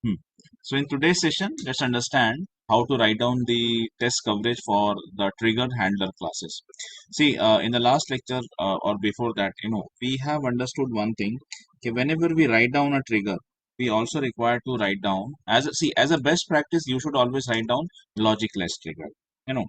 Hmm. So in today's session, let's understand how to write down the test coverage for the trigger handler classes. See, in the last lecture or before that, we have understood one thing. Okay, whenever we write down a trigger, we also require to write down as a best practice. You should always write down logic-less trigger. You know,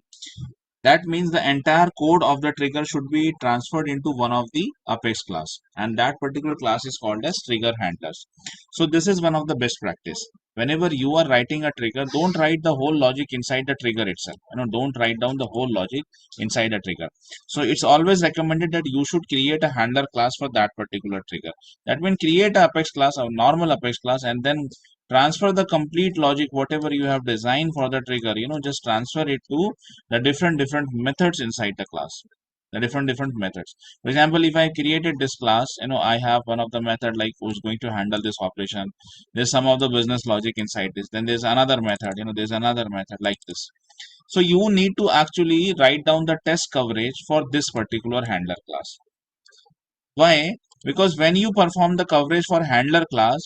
that means the entire code of the trigger should be transferred into one of the Apex class, and that particular class is called as trigger handlers. So this is one of the best practice. Whenever you are writing a trigger, don't write the whole logic inside the trigger itself. Don't write down the whole logic inside a trigger. So it's always recommended that you should create a handler class for that particular trigger. That means create a Apex class, a normal Apex class, and then transfer the complete logic whatever you have designed for the trigger. Just transfer it to the different methods inside the class, the different methods. For example, if I created this class, I have one of the method like who's going to handle this operation. There's some of the business logic inside this, then there's another method, there's another method like this. So you need to actually write down the test coverage for this particular handler class. Why? Because when you perform the coverage for handler class,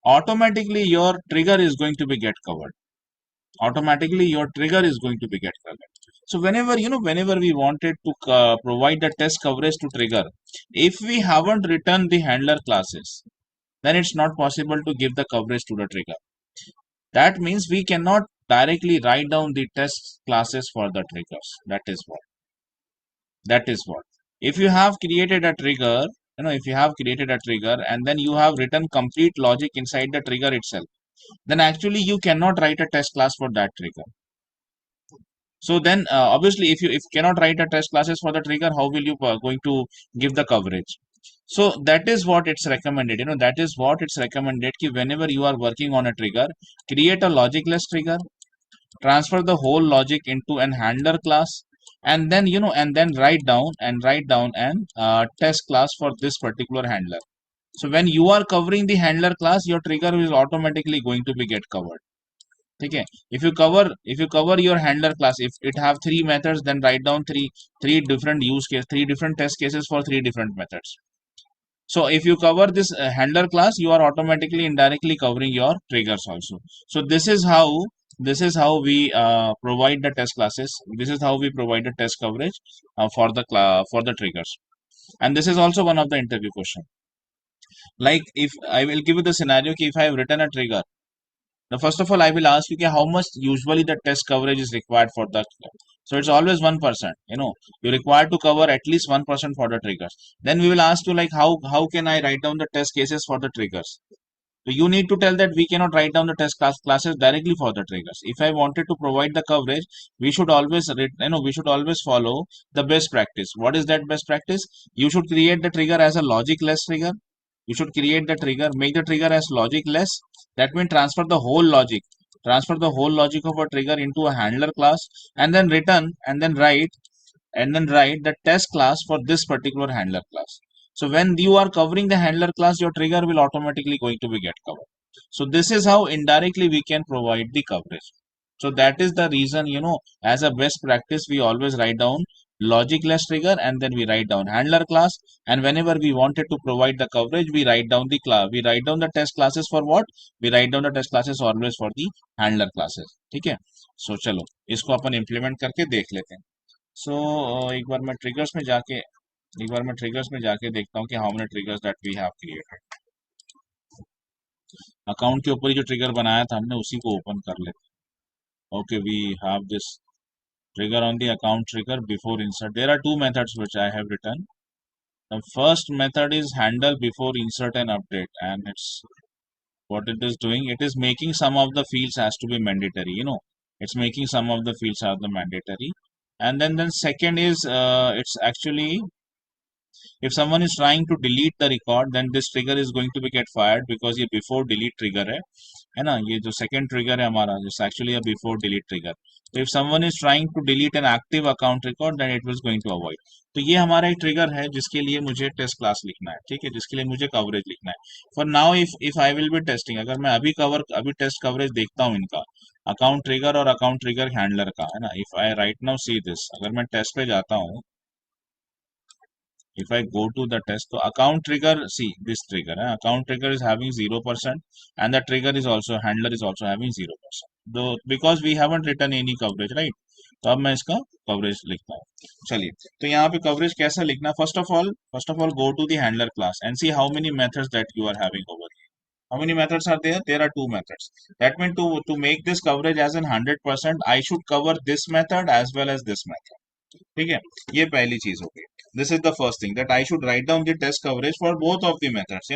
automatically your trigger is going to be get covered. Automatically your trigger is going to be get covered. So whenever we wanted to provide the test coverage to trigger, if we haven't written the handler classes, then it's not possible to give the coverage to the trigger. That means we cannot directly write down the test classes for the triggers. That is what if you have created a trigger, and then you have written complete logic inside the trigger itself, then actually you cannot write a test class for that trigger. So then, obviously, if cannot write a test classes for the trigger, how will you going to give the coverage? So that is what it's recommended. That is what it's recommended. Ki whenever you are working on a trigger, create a logicless trigger, transfer the whole logic into an handler class, and then write down an test class for this particular handler. So when you are covering the handler class, your trigger is automatically going to be get covered. Okay, if you cover your handler class, if it have three methods, then write down three different use case, three different test cases for three different methods. So if you cover this handler class, you are automatically indirectly covering your triggers also. So this is how we provide the test classes. This is how we provide the test coverage for the triggers. And this is also one of the interview question. Like if I will give you the scenario, if I have written a trigger. Now, first of all, I will ask you okay, how much usually the test coverage is required for that. So it's always 1%. You require to cover at least 1% for the triggers. Then we will ask you like how can I write down the test cases for the triggers? So you need to tell that we cannot write down the classes directly for the triggers. If I wanted to provide the coverage, we should always follow the best practice. What is that best practice? You should create the trigger as a logic-less trigger. You should create the trigger, make the trigger as logic-less. That means transfer the whole logic of a trigger into a handler class, and then return and then write the test class for this particular handler class. So when you are covering the handler class, your trigger will automatically going to be get covered. So this is how indirectly we can provide the coverage. So that is the reason, as a best practice, we always write down logicless trigger and then we write down handler class. And whenever we wanted to provide the coverage, we write down the test classes for what? We write down the test classes always for the handler classes. ठीक है? So चलो इसको अपन implement करके देख लेते हैं. सो एक बार मैं ट्रिगर्स में जाके देखता हूँ कि how many triggers that we have created. Account के ऊपर ही जो ट्रिगर बनाया था हमने उसी को ओपन कर लेते हैं. Okay, we have this trigger on the account trigger before insert. There are two methods which I have written. The first method is handle before insert and update, and it's what it is doing. It is making some of the fields has to be mandatory. It's making some of the fields are the mandatory. And then second is it's actually if someone is trying to delete the record, then this trigger is going to be get fired because ये before delete trigger है ना. ये जो second trigger है हमारा, it's actually a before delete trigger. So if someone is trying to delete an active account record, then it was going to avoid. तो ये हमारा एक ट्रिगर है जिसके लिए मुझे टेस्ट क्लास लिखना है. ठीक है, जिसके लिए मुझे कवरेज लिखना है. For now if I will B testing, अगर मैं अभी टेस्ट कवरेज देखता हूँ इनका अकाउंट ट्रिगर और अकाउंट ट्रिगर हैंडलर का, है ना. If I right now see this, अगर मैं टेस्ट पे जाता हूँ if I go to the test, so account trigger, see this trigger, account trigger is having 0%, and the trigger is also, handler is also having 0%. Though because we haven't written any coverage, right? तो अब मैं इसका coverage लिखता हूँ. चलिए, तो यहाँ पे कवरेज कैसा लिखना? First of all go to the handler class and see how many methods that you are having over here. How many methods are there? There are two methods. That means to make this coverage as in 100%, I should cover this method as well as this method. ठीक है, ये पहली चीज हो गई. This is the first thing, that I should write down the test coverage for both of the methods.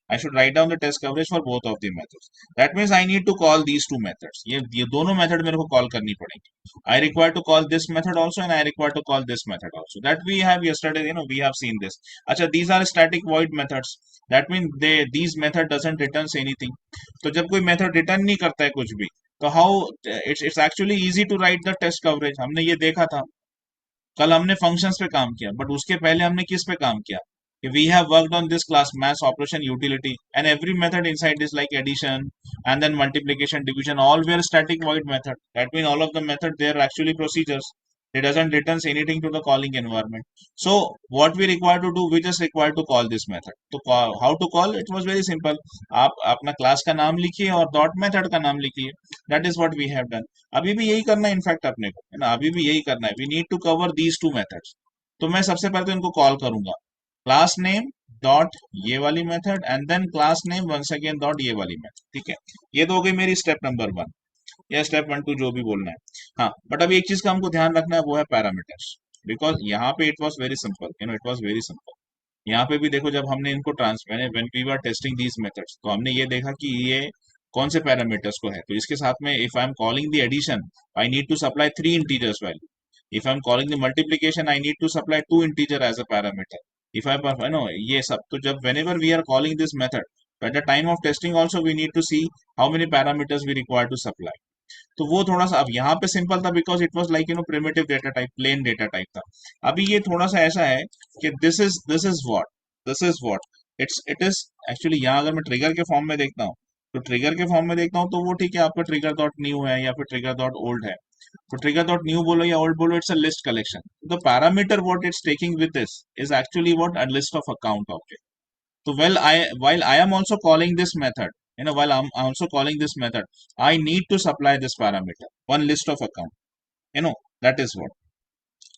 I should write down the test coverage for both of the methods. That means I need to call these two methods. ये दोनों method मेरे को call करनी पड़ेगी. I require to call this method also, and I require to call this method also. That we have yesterday, we have seen this. अच्छा, these are static void methods. That means these method doesn't returns anything. तो जब कोई method return नहीं करता है कुछ भी, तो how it's actually easy to write the test coverage. हमने ये देखा था. कल हमने फंक्शंस पे काम किया, बट उसके पहले हमने किस पे काम किया? We have worked on this class mass operation utility, and every method inside is like addition and then multiplication, division, all were static void method. That means all of the method they are actually procedures. It doesn't returns anything to the calling environment. So what we require to do, we just require to call this method. To call, how to call? It was very simple. आप अपना class का नाम लिखिए और dot method का नाम लिखिए. That is what we have done. अभी भी यही करना है, इनफैक्ट अपने को, है ना, अभी भी यही करना है. We need to cover these two methods. तो मैं सबसे पहले तो इनको कॉल करूंगा, क्लास नेम डॉट ये वाली method, and then class name once again dot ये वाली मेथड. ठीक है, ये तो हो गई मेरी स्टेप नंबर 1 या स्टेप 1 2 जो भी बोलना है. हाँ, बट अभी एक चीज का हमको ध्यान रखना है, वो है पैरामीटर्स. बिकॉज यहाँ पे it was very simple, it was very simple. यहाँ पे भी देखो, जब हमने इनको transfer when we were testing these methods, तो हमने ये देखा कि ये कौन से पैरामीटर्स को है. तो इसके साथ में if I am calling the addition, I need to supply 3 integers value. If I am calling the multiplication, I need to supply 2 integer as a parameter. If I know ये सब, तो जब whenever we are calling this method at the time of testing also we need to see how many parameters we require to supply. तो वो थोड़ा सा अब यहाँ पे सिंपल था, because it was like primitive data type, plain data type था. अभी ये थोड़ा सा ऐसा है कि this is what it is actually. यहाँ अगर मैं ट्रिगर के फॉर्म में देखता हूँ, तो ट्रिगर के फॉर्म में देखता हूँ, तो वो ठीक है, आपका ट्रिगर डॉट न्यू है या फिर ट्रिगर डॉट ओल्ड है. तो ट्रिगर डॉट न्यू बोलो या ओल्ड बोलो, it's a list collection. The parameter what it's taking with this is actually what a list of account object. So while I am also calling this method, while I'm also calling this method, I need to supply this parameter, one list of account. That is what.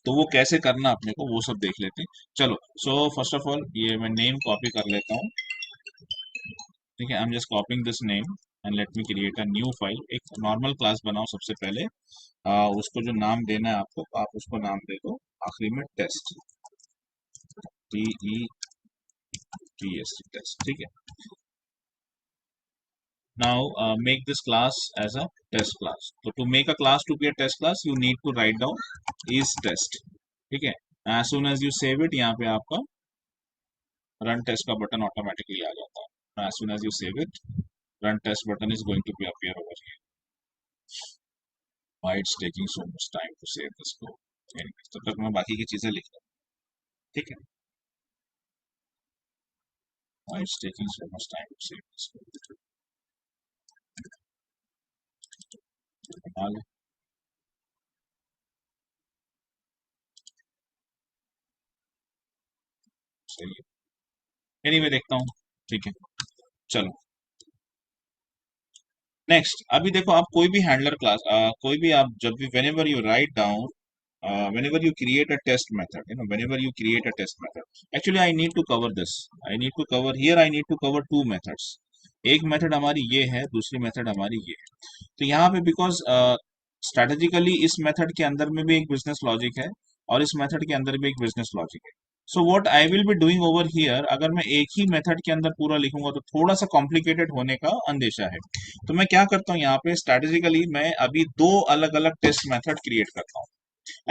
तो वो कैसे करना अपने को, वो सब देख लेते हैं. चलो, सो फर्स्ट ऑफ ऑल ये मैं नेम कॉपी कर लेता हूँ. ठीक है, आई am just कॉपिंग this name and let me create a new file. एक नॉर्मल क्लास बनाओ सबसे पहले. उसको जो नाम देना है आपको, आप उसको नाम दे दो आखिरी में टेस्ट, TEST टेस्ट. ठीक है. Now make this class as a test class. So to make a class to be a test class, you need to write down is test. ठीक है. As soon as you save it, यहाँ पे आपका run test का button automatically आ जाता है. As soon as you save it, run test button is going to be appear over here. Why it's taking so much time to save this code? Anyway, तब तक मैं बाकी की चीजें लिख लूँ. ठीक है. Why it's taking so much time to save this code? आगे सही है. Anyway देखता हूँ. ठीक है, चलो नेक्स्ट. अभी देखो, आप कोई भी हैंडलर क्लास, कोई भी आप जब भी whenever you write down, whenever you create a test method, whenever you create a test method, actually I need to cover this. I need to cover here, I need to cover two methods. एक method हमारी ये है, दूसरी method हमारी ये है. तो यहाँ पे बिकॉज स्ट्रेटेजिकली इस मेथड के अंदर में भी एक बिजनेस लॉजिक है और इस मेथड के अंदर भी एक बिजनेस लॉजिक है. So what I will be doing over here, अगर मैं एक ही मेथड के अंदर पूरा लिखूंगा तो थोड़ा सा कॉम्प्लिकेटेड होने का अंदेशा है. तो मैं क्या करता हूँ, यहाँ पे स्ट्रेटेजिकली मैं अभी दो अलग अलग टेस्ट मेथड क्रिएट करता हूँ.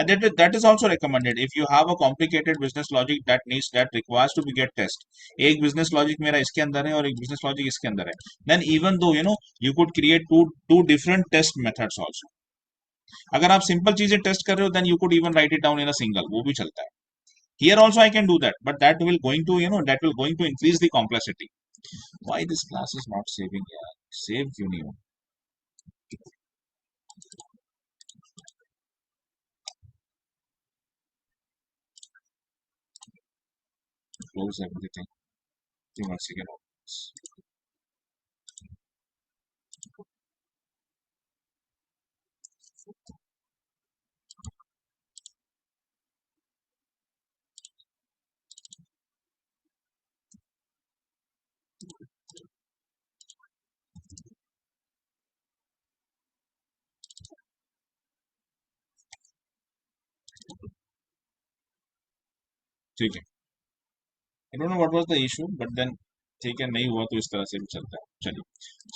And that is also recommended if you have a complicated business logic that requires to be get test. एक business logic मेरा इसके अंदर है और एक business logic इसके अंदर है. Then even though you could create two different test methods also. अगर आप सिंपल चीजें टेस्ट कर रहे हो, then you could even write it down in a single, वो भी चलता है. Here also I can do that, but that will going to increase the complexity. Why this class is not saving? Yeah, save you. close everything. Give me one second. ठीक है, I don't know what was the issue, but then ठीक है नहीं हुआ तो इस तरह से भी चलता है चलिए.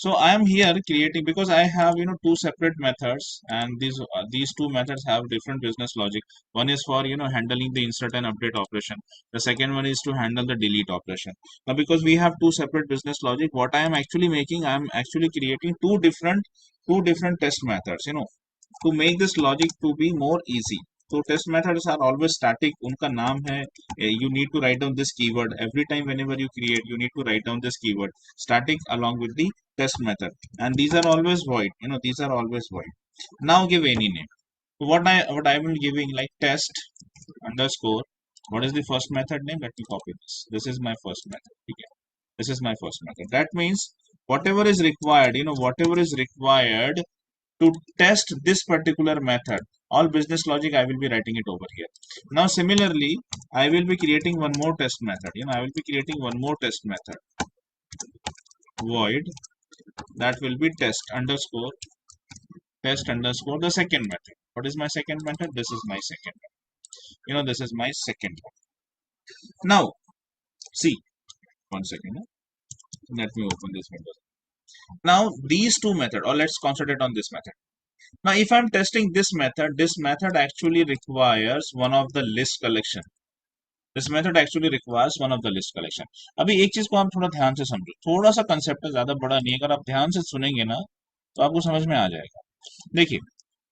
So I am here creating because I have two separate methods, and these two methods have different business logic. One is for handling the insert and update operation. The second one is to handle the delete operation. Now because we have two separate business logic, what I am actually making, I am actually creating two different test methods. To make this logic to be more easy. So test methods are always static. उनका नाम है you need to write down this keyword every time whenever you create. You need to write down this keyword static along with the test method, and these are always void. These are always void. Now give any name. So what I will giving like test underscore. What is the first method name? Let me copy this. This is my first method. Okay. This is my first method. That means whatever is required. Whatever is required to test this particular method, all business logic I will be writing it over here. Now similarly I will be creating one more test method. I will be creating one more test method, void, that will be test underscore the second method. What is my second method? This is my second method. This is my second one. Now see, one second, let me open this window. Now these two methods, or let's concentrate on this method. Now, if I'm testing this method actually requires one of the list collection. This method actually requires one of the list collection. अभी एक चीज को आप थोड़ा ध्यान से समझो, थोड़ा सा कंसेप्ट है, ज्यादा बड़ा नहीं है. अगर आप ध्यान से सुनेंगे ना तो आपको समझ में आ जाएगा. देखिए,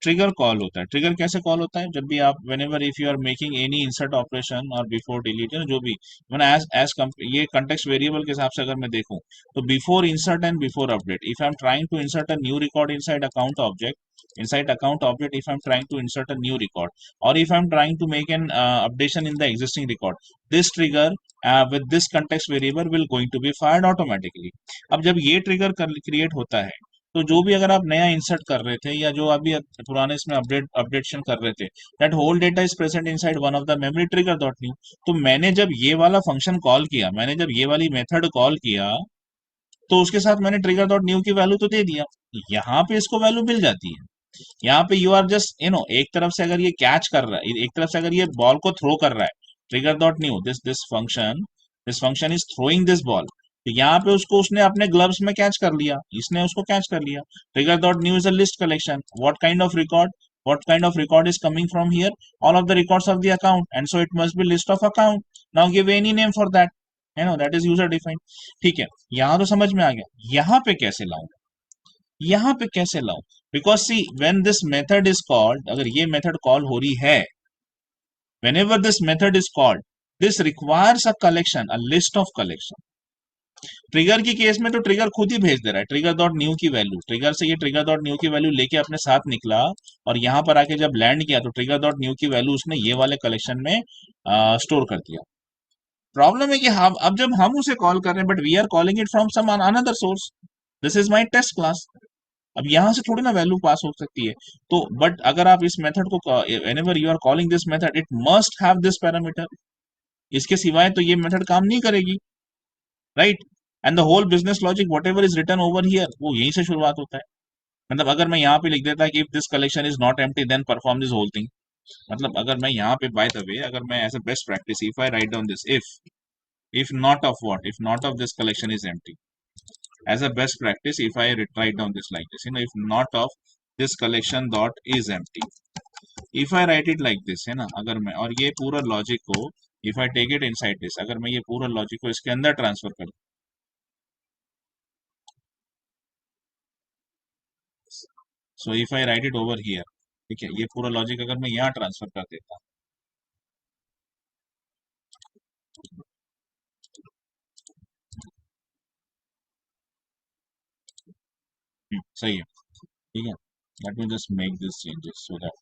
ट्रिगर कॉल होता है. ट्रिगर कैसे कॉल होता है? जब भी आप whenever if you are making any insert operation और बिफोर डिलीट, जो भी मैंने एज ये कंटेक्स्ट वेरिएबल के हिसाब से अगर मैं देखूं तो before insert and before update, if I am trying to insert a new record inside account object, if I'm trying to insert a new record, or if I'm trying to make an updation in the existing record, this trigger with this context variable will going to be fired automatically. अब जब ये trigger create होता है तो जो भी अगर आप नया इंसर्ट कर रहे थे या जो अभी पुराने इसमें अपडेशन कर रहे थे, that whole data is present inside one of the memory trigger dot new. तो मैंने जब ये वाला फंक्शन कॉल किया, मैंने जब ये वाली मेथड कॉल किया, तो उसके साथ मैंने ट्रिगर डॉट न्यू की वैल्यू तो दे दिया. यहाँ पे इसको वैल्यू मिल जाती है. यहाँ पे यू आर जस्ट एक तरफ से अगर ये कैच कर रहा है, एक तरफ से अगर ये बॉल को थ्रो कर रहा है, trigger dot new this function is throwing this ball, तो यहाँ पे उसको उसने अपने ग्लव्स में कैच कर लिया, इसने उसको कैच कर लिया. Trigger dot new is a list collection. What kind of record is coming from here? All of the records of the account, and so it must be list of account. Now give any name for that. That is user defined. ठीक है, यहाँ तो समझ में आ गया. यहाँ पे कैसे लाऊं? यहाँ पे कैसे लाऊं? Because see when this method is called, अगर ये मेथड कॉल हो रही है, whenever this method is called, this requires a collection, a list of collection. Trigger की केस में तो ट्रिगर खुद ही भेज दे रहा है ट्रिगर डॉट न्यू की वैल्यू. ट्रिगर से ये ट्रिगर डॉट न्यू की वैल्यू लेके अपने साथ निकला, और यहाँ पर आके जब लैंड किया तो ट्रिगर डॉट न्यू की वैल्यू उसने ये वाले कलेक्शन में स्टोर कर दिया. प्रॉब्लम है कि हम अब जब हम उसे कॉल कर रहे हैं, but we are calling it from some another source. This is my test class. अब यहां से थोड़ी ना वैल्यू पास हो सकती है. तो बट अगर आप इस मेथड को whenever you are calling this method, it must have this parameter. इसके सिवाय तो ये मेथड काम नहीं करेगी, right? And the whole business logic whatever is return over here, वो यहीं से शुरुआत होता है. मतलब अगर मैं यहाँ पे लिख देता कि if this collection is not empty then perform this whole thing. मतलब अगर मैं यहाँ पे बाय द वे, अगर मैं as a best practice if I write down this if not of what, if not of this collection is empty, as a best practice, if I write down this like this, if not of this collection dot is empty, if I write it like this, है ना, अगर मैं और ये पूरा logic को if I take it inside this, अगर मैं ये पूरा लॉजिक को इसके अंदर ट्रांसफर कर, so if I write it over here, ठीक है, ये पूरा लॉजिक अगर मैं यहाँ ट्रांसफर कर देता, सही है, ठीक है. Let me just make this changes so that,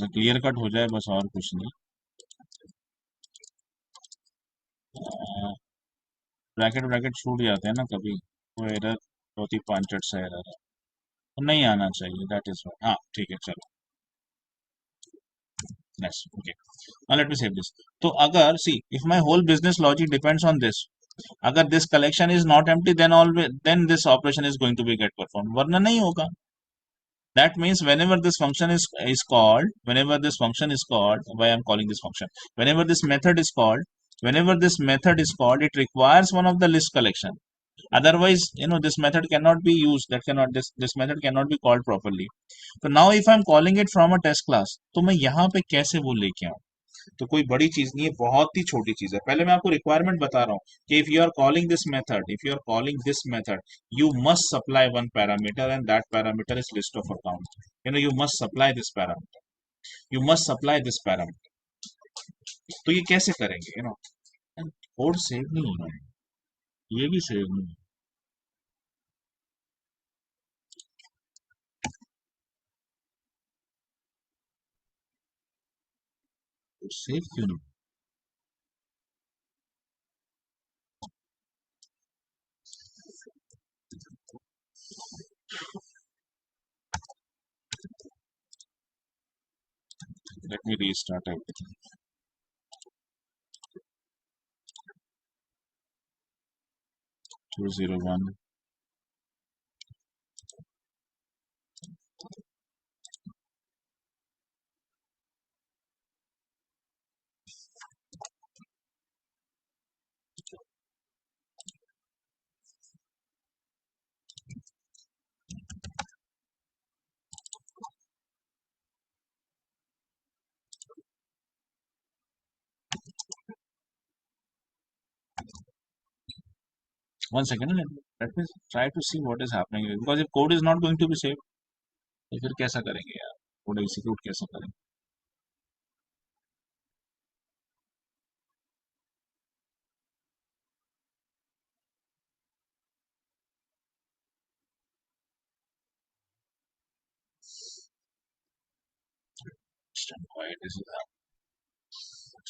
clear cut हो जाए बस, और कुछ नहीं। ब्रैकेट ब्रैकेट छूट जाते हैं ना कभी, वो एरर बहुत ही पांचट सा एरर है, तो नहीं आना चाहिए, दैट इज हाँ ठीक है चलो। Next okay, now let me save this. तो अगर see if my whole business logic depends on this, अगर this collection is not empty then always then this operation is going to be get perform, वरना नहीं होगा। That means whenever this function is called, whenever this function is called, why I'm calling this function, whenever this method is called, whenever this method is called, it requires one of the list collection. Otherwise, this method cannot be used. That cannot this method cannot be called properly. So now if I'm calling it from a test class, तो मैं यहाँ पे कैसे वो लेके आऊँ? तो कोई बड़ी चीज नहीं है, बहुत ही छोटी चीज है। पहले मैं आपको रिक्वायरमेंट बता रहा हूँ कि if you are calling this method, if you are calling this method, you must supply one parameter and that parameter is list of account. You must supply this parameter, you must supply this parameter. तो ये कैसे करेंगे? Code save नहीं है, ये भी save नहीं है, सेव क्यों नहीं? Let me restart everything. 201. 1 second, let me try to see what is happening, because if code is not going to be saved, तो फिर कैसा करेंगे यार, कोड एग्जीक्यूट कैसा करेंगे? Why it is that?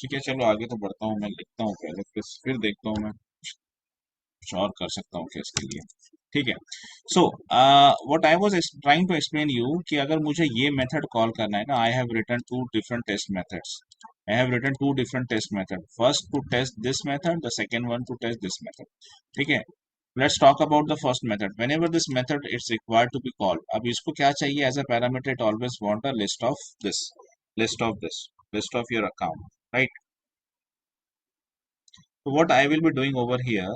ठीक है चलो आगे तो बढ़ता हूँ, मैं लिखता हूँ पहले, फिर देखता हूँ मैं कुछ और कर सकता हूँ क्या इसके लिए। ठीक है। So what I was trying to explain you कि अगर मुझे ये मेथड कॉल करना है ना, I have written two different test methods, I have written two different test method, first to test this method, the second one to test this method. ठीक है, let's talk about the first method. Whenever this method it's required to be called, अब इसको क्या चाहिए as a parameter? It always want a list of this, list of this, list of your account, right? So what I will be doing over here,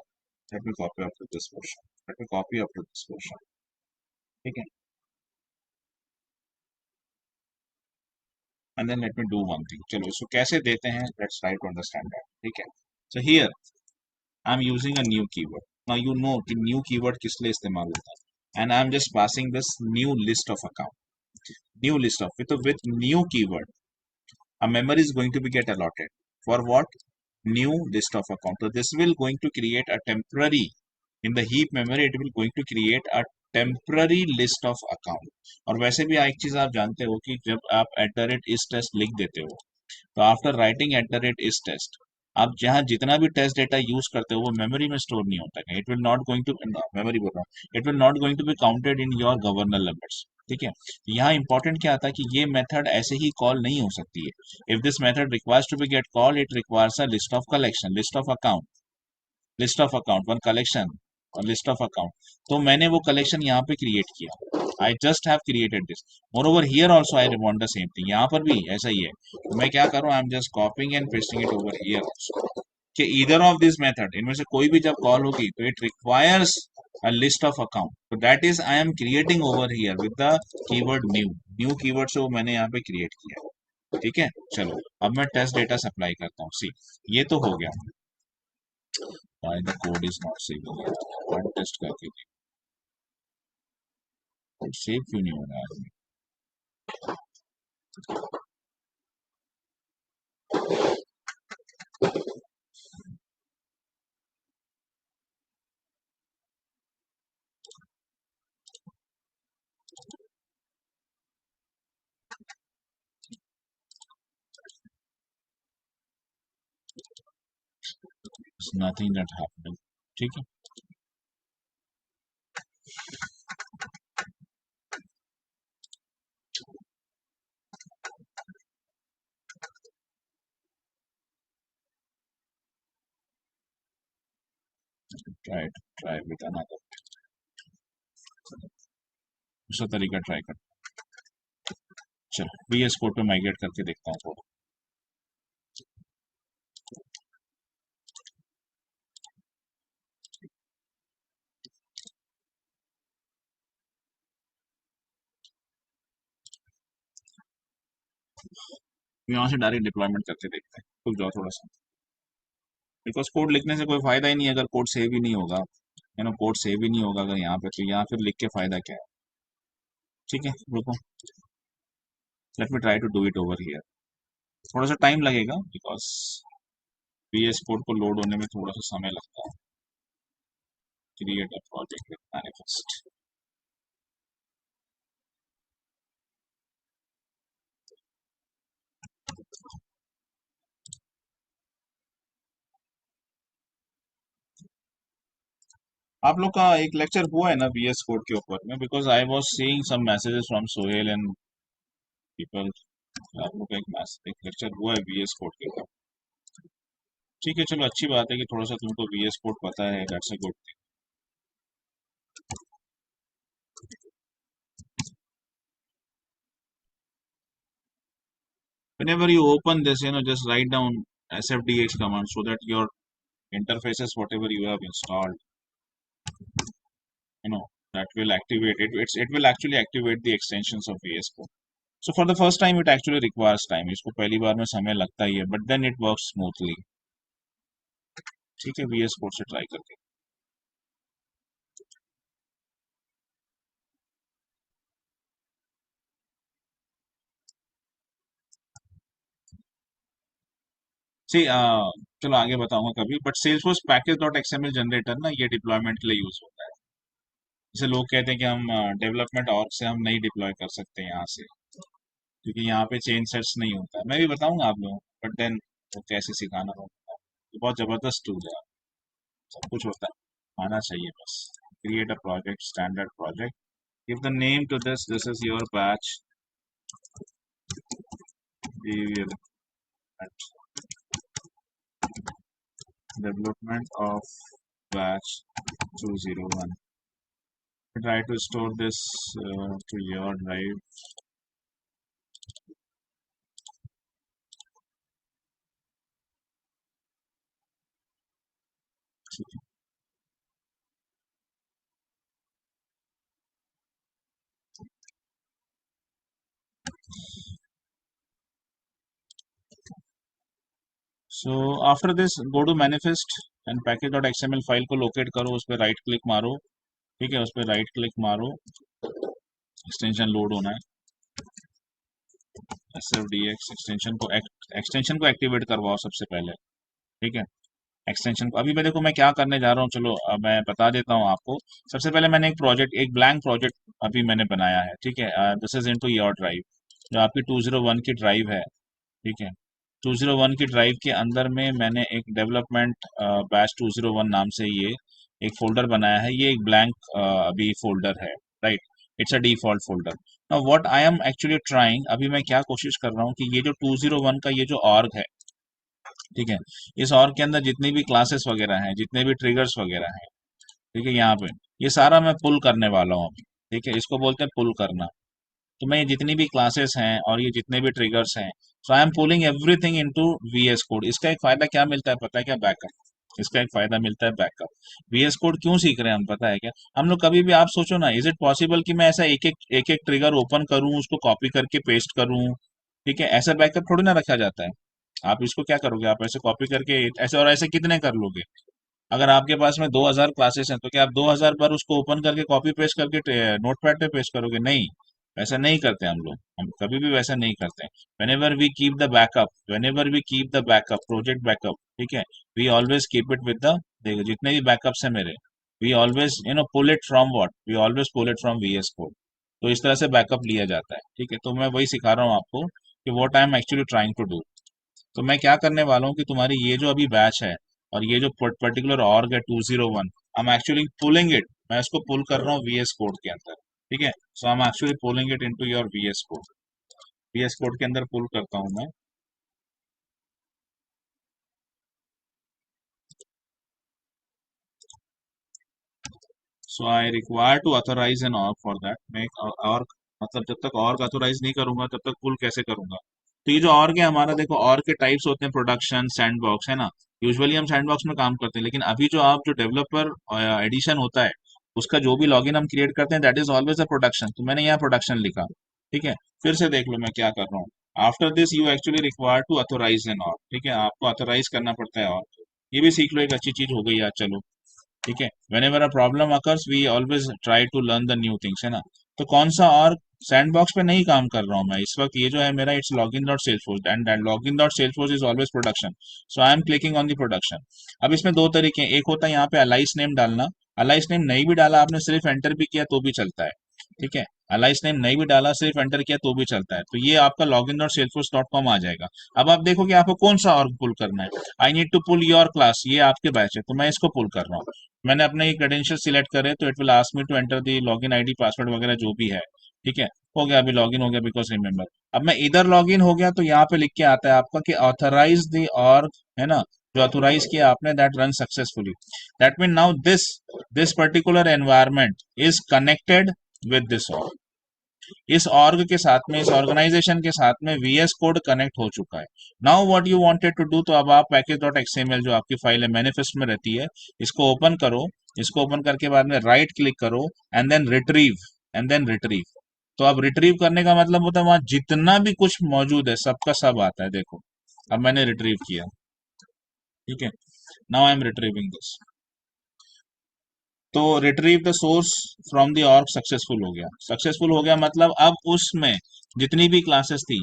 let me copy up to this portion. Let me copy up to this portion. ठीक है, and then let me do one thing. चलो इसको कैसे देते हैं? Let's try to understand that. ठीक है. So here I'm using a new keyword. Now you know कि new keyword किस लिए इस्तेमाल होता है? And I'm just passing this new list of account. New list of with new keyword, a memory is going to be get allotted for what? New list of account. So this will going to create a temporary in the heap memory, it will going to create a temporary list of account. और वैसे भी एक चीज आप जानते हो कि जब आप @is test लिख देते हो, तो आफ्टर राइटिंग @is test, आप जहाँ जितना भी टेस्ट डेटा यूज करते हो वो मेमोरी में स्टोर नहीं होता है, it will not going to memory बोल रहा हूँ, it will not going to be counted in your governor limits. ठीक है, तो यहाँ इंपॉर्टेंट क्या आता है कि ये मेथड ऐसे ही कॉल नहीं हो सकती है। If this method requires to be get call, it requires a list of collection, list of account, list of account, one collection और लिस्ट ऑफ अकाउंट। तो मैंने वो कलेक्शन यहाँ पे क्रिएट किया, I just have created this. More over here also I want the same thing, यहाँ पर भी ऐसा ही है। तो मैं क्या करूँ, I am just copying and pasting it over here also, कि ईदर ऑफ दिस मेथड, इनमें से कोई भी जब कॉल होगी तो it requires a list of account, तो that is I am creating over here with the keyword new, new keyword से वो मैंने यहाँ पे क्रिएट किया है। ठीक है, चलो अब मैं टेस्ट डेटा सप्लाई करता हूँ। सी ये तो हो गया, why the code is not saving it, one test करके सेव क्यों नहीं हो रहा है? नथिंग दैट हैपेंड, ठीक है। ट्राई विद अनदर, दूसरा तरीका ट्राई कर। चलो VS कोड पे माइग्रेट करके देखता हूँ थोड़ा। यहाँ से डायरेक्ट डिप्लॉयमेंट करके देखते हैं, रुक जाओ थोड़ा सा। बिकॉज कोड लिखने से कोई फायदा ही नहीं है अगर कोड सेव ही नहीं होगा, है ना। कोड सेव ही नहीं होगा अगर यहाँ पे, तो यहाँ फिर लिख के फायदा क्या है। ठीक है रुको, let me try to do it over here. थोड़ा सा टाइम लगेगा बिकॉज VS कोड को लोड होने में थोड़ा सा समय लगता है। Create a project with manifest. आप लोग का एक लेक्चर हुआ है ना VS कोड के ऊपर में, because I was seeing some messages from Sohail and people. आप लोग का एक लेक्चर हुआ है VS कोड के ऊपर। ठीक है चलो, अच्छी बात है कि थोड़ा सा तुमको VS कोड पता है, that's a good thing. Whenever you open this, just write down sfdx command so that your interfaces, whatever you have installed, you know, that will activate it. It will actually activate the extensions of VS Code. So for the first time, it actually requires time. इसको पहली बार में समय लगता ही है, but then it works smoothly. ठीक है, VS Code से try करके। सी चलो आगे बताऊंगा कभी, but Salesforce package dot XML generator ना, ये डिप्लॉयमेंट के लिए यूज होता है। जैसे लोग कहते हैं कि हम डेवलपमेंट ऑर्ग से हम नहीं डिप्लॉय कर सकते यहाँ से, क्योंकि यहाँ पे चेंज सेट्स नहीं होता है। मैं भी बताऊंगा आप लोगों को, बट देन वो कैसे सिखाना होता है, ये बहुत जबरदस्त टूल है। सब कुछ होता है, आना चाहिए बस। Create a project, standard project, give the name to this is your batch, we will development of batch 201, try to store this to your drive। So after this go to manifest and package dot XML file को locate करो, उस पर right click मारो। ठीक है, उस पर right click मारो, एक्सटेंशन लोड होना है। SFDX एक्सटेंशन को एक्टिवेट करवाओ सबसे पहले। ठीक है, एक्सटेंशन को अभी मैं देखो मैं क्या करने जा रहा हूँ, चलो अब मैं बता देता हूँ आपको। सबसे पहले मैंने एक प्रोजेक्ट, एक ब्लैंक प्रोजेक्ट अभी मैंने बनाया है। ठीक है, this is into your drive, जो आपकी 201 की ड्राइव है। ठीक है, 201 की ड्राइव के अंदर में मैंने एक डेवलपमेंट बैच 201 नाम से ये एक फोल्डर बनाया है। ये एक ब्लैंक अभी फोल्डर है, right. It's a default folder. Now what I am actually trying, अभी मैं क्या कोशिश कर रहा हूँ कि ये जो 201 का ये जो ऑर्ग है, ठीक है, इस ऑर्ग के अंदर जितनी भी क्लासेस वगैरह हैं, जितने भी ट्रिगर्स वगैरह हैं, ठीक है, यहाँ पे ये सारा मैं पुल करने वाला हूँ अभी। ठीक है, इसको बोलते हैं पुल करना। तो मैं ये जितनी भी क्लासेस हैं और ये जितने भी ट्रिगर्स हैं, so I am pulling everything into VS code. इसका एक फायदा क्या मिलता है पता है क्या? बैकअप। इसका एक फायदा मिलता है बैकअप। VS कोड क्यों सीख रहे हैं हम पता है क्या? हम लोग कभी भी, आप सोचो ना, इज इट पॉसिबल कि मैं ऐसा एक एक ट्रिगर ओपन करूं, उसको कॉपी करके पेस्ट करूं? ठीक है, ऐसा बैकअप थोड़ी ना रखा जाता है। आप इसको क्या करोगे, आप ऐसे कॉपी करके ऐसे और ऐसे कितने कर लोगे? अगर आपके पास में 2000 क्लासेस हैं तो क्या आप 2000 बार उसको ओपन करके कॉपी पेस्ट करके नोटपैड पे पेस्ट करोगे? नहीं, वैसा नहीं करते हम लोग, हम कभी भी वैसा नहीं करते। Whenever we keep the backup, project backup, ठीक है, we always keep it with the, देखो जितने भी बैकअप्स हैं मेरे, we always pull it from what, we always pull it from VS code. तो इस तरह से बैकअप लिया जाता है। ठीक है, तो मैं वही सिखा रहा हूँ आपको कि what I am actually trying to do. तो मैं क्या करने वाला हूँ कि तुम्हारी ये जो अभी बैच है, और ये जो पर्टिकुलर ऑर्ग है 201, आई एम एक्चुअली पुलिंग इट, मैं इसको पुल कर रहा हूँ वीएस कोड के अंदर। ठीक है, so I am actually pulling it into your VS code, VS code के अंदर पुल करता हूँ मैं। So I require to authorize an org for that. मैं एक ऑर्ग, मतलब जब तक ऑर्ग ऑथोराइज नहीं करूंगा तब तक पुल कैसे करूंगा? तो ये जो ऑर्ग है हमारा, देखो ऑर्ग के टाइप्स होते हैं, प्रोडक्शन, सैंडबॉक्स, है ना। यूजुअली हम सैंडबॉक्स में काम करते हैं, लेकिन अभी जो आप जो डेवलपर एडिशन होता है, उसका जो भी लॉगिन हम क्रिएट करते हैं that is always a production. तो मैंने यहाँ प्रोडक्शन लिखा। ठीक है, फिर से देख लो मैं क्या कर रहा हूँ। After this you actually require to authorize an org. ठीक है, आपको ऑथोराइज करना पड़ता है ऑर्ग। ये भी सीख लो, एक अच्छी चीज हो गई आज, चलो। ठीक है, whenever a problem occurs we always try to learn the new things, है ना। तो कौन सा, और सैंडबॉक्स पे नहीं काम कर रहा हूँ मैं इस वक्त, ये जो है मेरा it's login dot Salesforce, and that login dot Salesforce is always production. So I M clicking on the production. अब इसमें दो तरीके हैं, एक होता है यहाँ पे अलाइस नेम डालना। अलाइस नेम नहीं भी डाला आपने, सिर्फ एंटर भी किया तो भी चलता है। ठीक है, अलाइस नेम नहीं भी डाला, सिर्फ एंटर किया तो भी चलता है। तो ये आपका login dot Salesforce dot com आ जाएगा। अब आप देखो कि आपको कौन सा ऑर्ग पुल करना है। I need to pull your class, ये आपके बैच है तो मैं इसको पुल कर रहा हूँ। मैंने अपने ये क्रेडेंशियल सिलेक्ट करे तो it will ask me to enter the login ID, password वगैरह जो भी है। ठीक है, हो गया, अभी लॉगिन हो गया बिकॉज रिमेंबर। अब मैं इधर लॉगिन हो गया तो यहाँ पे लिख के आता है आपका कि ऑथराइज द ऑर्ग, है ना। जो ऑथोराइज किया आपने, that run successfully. That mean now this this particular environment is connected with this org. इस ऑर्ग के साथ में, इस ऑर्गेनाइजेशन के साथ में वीएस कोड कनेक्ट हो चुका है। Now what you wanted to do, तो अब आप पैकेज डॉट एक्सएमएल जो आपकी फाइल है मैनिफेस्ट में रहती है, इसको ओपन करो। इसको ओपन करके बाद में राइट क्लिक करो and then retrieve, and then retrieve. तो अब रिट्रीव करने का मतलब होता है वहां जितना भी कुछ मौजूद है सबका सब आता है, देखो। अब मैंने रिट्रीव किया। ठीक है, now I am retrieving this. तो retrieve the source from the org successful हो गया। सक्सेसफुल हो गया मतलब अब उसमें जितनी भी क्लासेस थी,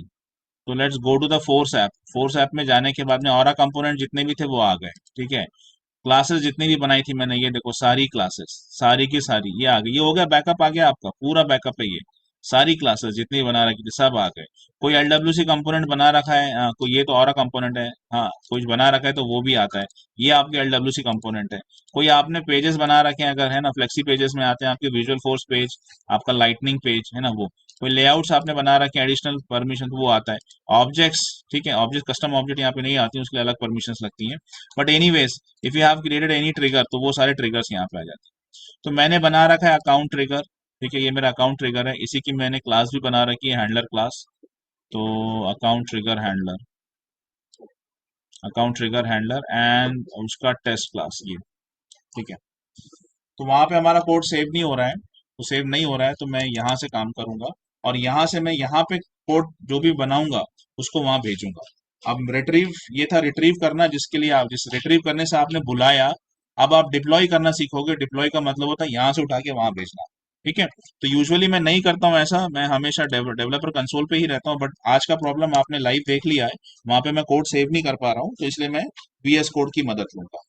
तो let's go to the force app. Force app में जाने के बाद में और कंपोनेंट जितने भी थे वो आ गए। ठीक है, क्लासेस जितनी भी बनाई थी मैंने, ये देखो सारी क्लासेस, सारी की सारी ये आ गई। ये हो गया बैकअप, आ गया आपका पूरा बैकअप है ये। सारी क्लासेस जितनी बना रखी थी सब आ गए। कोई एलडब्ल्यूसी कंपोनेंट बना रखा है, कोई ये तो और कंपोनेंट है, हाँ कुछ बना रखा है तो वो भी आता है। ये आपके एलडब्ल्यूसी कंपोनेंट है। कोई आपने पेजेस बना रखे हैं अगर, है ना, फ्लेक्सी पेजेस में आते हैं आपके, विजुअल फोर्स पेज, आपका लाइटनिंग पेज, है ना वो। कोई लेआउट्स आपने बना रखे हैं एडिशनल परमिशन, तो वो आता है। ऑब्जेक्ट्स, ठीक है, ऑब्जेक्ट, कस्टम ऑब्जेक्ट यहाँ पे नहीं आती, उसके लिए अलग परमिशंस लगती हैं। But anyways, if you have created any trigger, तो वो सारे ट्रिगर्स यहाँ पे आ जाते हैं। तो मैंने बना रखा है अकाउंट ट्रिगर। ठीक है, ये मेरा अकाउंट ट्रिगर है, इसी की मैंने क्लास भी बना रखी है, हैंडलर क्लास। तो account trigger handler, account trigger handler and उसका टेस्ट क्लास ये। ठीक है, तो वहां पे हमारा कोड सेव नहीं हो रहा है। तो सेव नहीं हो रहा है तो मैं यहाँ से काम करूंगा, और यहाँ से मैं यहाँ पे कोड जो भी बनाऊंगा उसको वहां भेजूंगा। अब रिट्रीव, ये था रिट्रीव करना, जिसके लिए आप, जिस रिट्रीव करने से आपने बुलाया। अब आप डिप्लॉय करना सीखोगे। डिप्लॉय का मतलब होता है यहाँ से उठा के वहां भेजना। ठीक है, तो यूजुअली मैं नहीं करता हूँ ऐसा, मैं हमेशा डेवलपर कंसोल पे ही रहता हूँ, बट आज का प्रॉब्लम आपने लाइव देख लिया है, वहां पे मैं कोड सेव नहीं कर पा रहा हूँ, तो इसलिए मैं वीएस कोड की मदद लूंगा।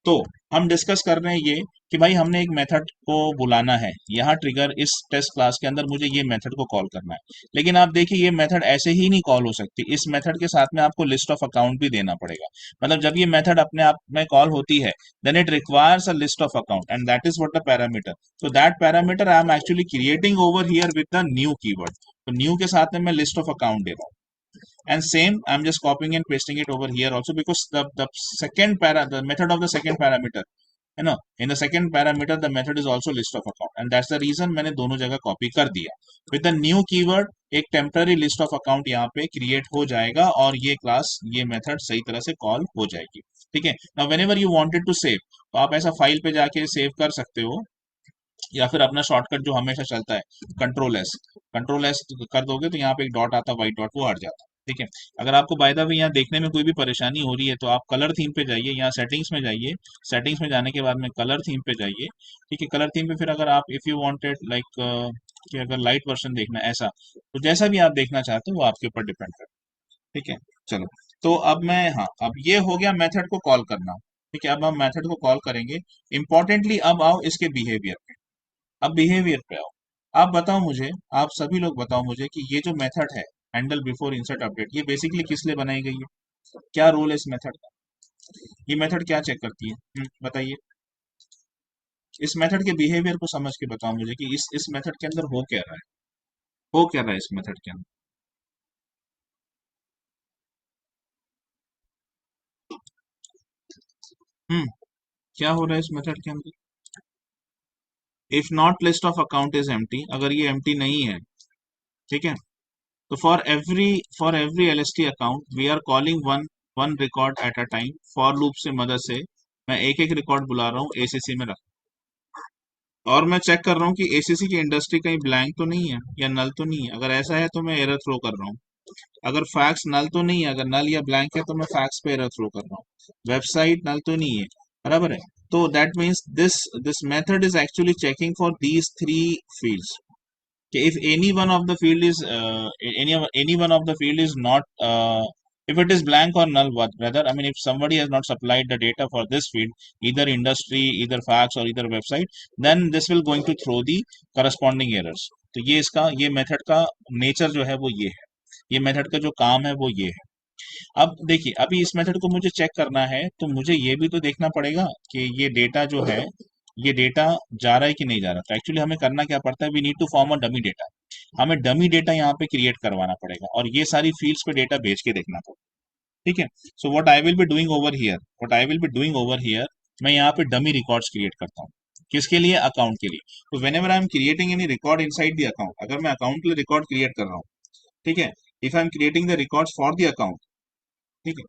तो हम डिस्कस कर रहे हैं ये कि भाई हमने एक मेथड को बुलाना है, यहाँ ट्रिगर इस टेस्ट क्लास के अंदर मुझे ये मेथड को कॉल करना है। लेकिन आप देखिए ये मेथड ऐसे ही नहीं कॉल हो सकती, इस मेथड के साथ में आपको लिस्ट ऑफ अकाउंट भी देना पड़ेगा। मतलब जब ये मेथड अपने आप में कॉल होती है, then it requires a list of account and that is what the parameter. so that parameter I am actually creating over here with the new keyword। तो new के साथ में मैं list of account दे रहा हूँ। And same, I'm just copying and pasting it over here also, because the second the method of the second parameter, you know, in the second parameter the method is also list of account, and that's the reason मैंने दोनों जगह copy कर दिया। with the new keyword एक temporary list of account यहाँ पे create हो जाएगा, और ये class, ये method सही तरह से call हो जाएगी। ठीक है, now whenever you wanted to save, तो आप ऐसा फाइल पे जाके सेव कर सकते हो, या फिर अपना शॉर्टकट जो हमेशा चलता है, कंट्रोल एस कर दोगे तो यहाँ पे एक डॉट आता है, व्हाइट डॉट, वो हट जाता है। ठीक है, अगर आपको बाय द वे यहाँ देखने में कोई भी परेशानी हो रही है तो आप कलर थीम पे जाइए, यहाँ सेटिंग्स में जाइए। सेटिंग्स में जाने के बाद में कलर थीम पे जाइए। ठीक है, कलर थीम पे फिर अगर आप, इफ यू वांटेड लाइक कि अगर लाइट वर्जन देखना है ऐसा, तो जैसा भी आप देखना चाहते हो वो आपके ऊपर डिपेंड करता है। ठीक है, चलो। तो अब मैं, हाँ, अब ये हो गया मेथड को कॉल करना। ठीक है, अब हम मेथड को कॉल करेंगे। इंपॉर्टेंटली अब आओ इसके बिहेवियर पे। अब बिहेवियर पे आओ। आप बताओ मुझे, आप सभी लोग बताओ मुझे कि ये जो मेथड है, हैंडल बिफोर इंसर्ट अपडेट, ये बेसिकली किस लिए बनाई गई है? क्या रोल है इस मेथड का? ये मेथड क्या चेक करती है? बताइए। इस मेथड के बिहेवियर को समझ के बताओ मुझे कि इस मेथड के अंदर हो क्या रहा है, हो क्या रहा है इस मेथड के अंदर। हम्म क्या हो रहा है इस मेथड के अंदर? If not list of account is empty, अगर ये एम्प्टी नहीं है, ठीक है, तो for every LST account we are calling one one record at a time. For loop से मदद से मैं एक एक रिकॉर्ड बुला रहा हूँ एसीसी में रख, और मैं चेक कर रहा हूँ कि एसीसी की इंडस्ट्री कहीं ब्लैंक तो नहीं है या नल तो नहीं है। अगर ऐसा है तो मैं एरर थ्रो कर रहा हूँ। अगर फैक्स नल तो नहीं है, अगर नल या ब्लैंक है तो मैं फैक्स पे एरर थ्रो कर रहा हूँ। वेबसाइट नल तो नहीं है, बराबर है। तो that means this method is actually checking for these three fields. if any one of the field is any one of the field is not if it is blank or null, what rather, I mean, if somebody has not supplied the data for this field, either industry, either facts or either website, then this will going to throw the corresponding errors. तो ये इसका ये method का nature जो है वो ये है, ये मेथड का जो काम है वो ये है। अब देखिए, अभी इस मेथड को मुझे चेक करना है तो मुझे ये भी तो देखना पड़ेगा कि ये डेटा जो है, ये डेटा जा रहा है कि नहीं जा रहा। तो एक्चुअली हमें करना क्या पड़ता है, we need to form a dummy data. हमें डमी डेटा यहाँ पे क्रिएट करवाना पड़ेगा और ये सारी फील्ड्स पे डेटा भेज के देखना पड़ेगा, ठीक है। So what I will be doing over here, what I will be doing over here, मैं यहाँ पे डमी रिकॉर्ड्स क्रिएट करता हूँ। किसके लिए? अकाउंट के लिए। तो when ever I am creating any record inside the account, अगर मैं अकाउंट के लिए रिकॉर्ड क्रिएट कर रहा हूँ, ठीक है, if I am creating the records for the account, ठीक है,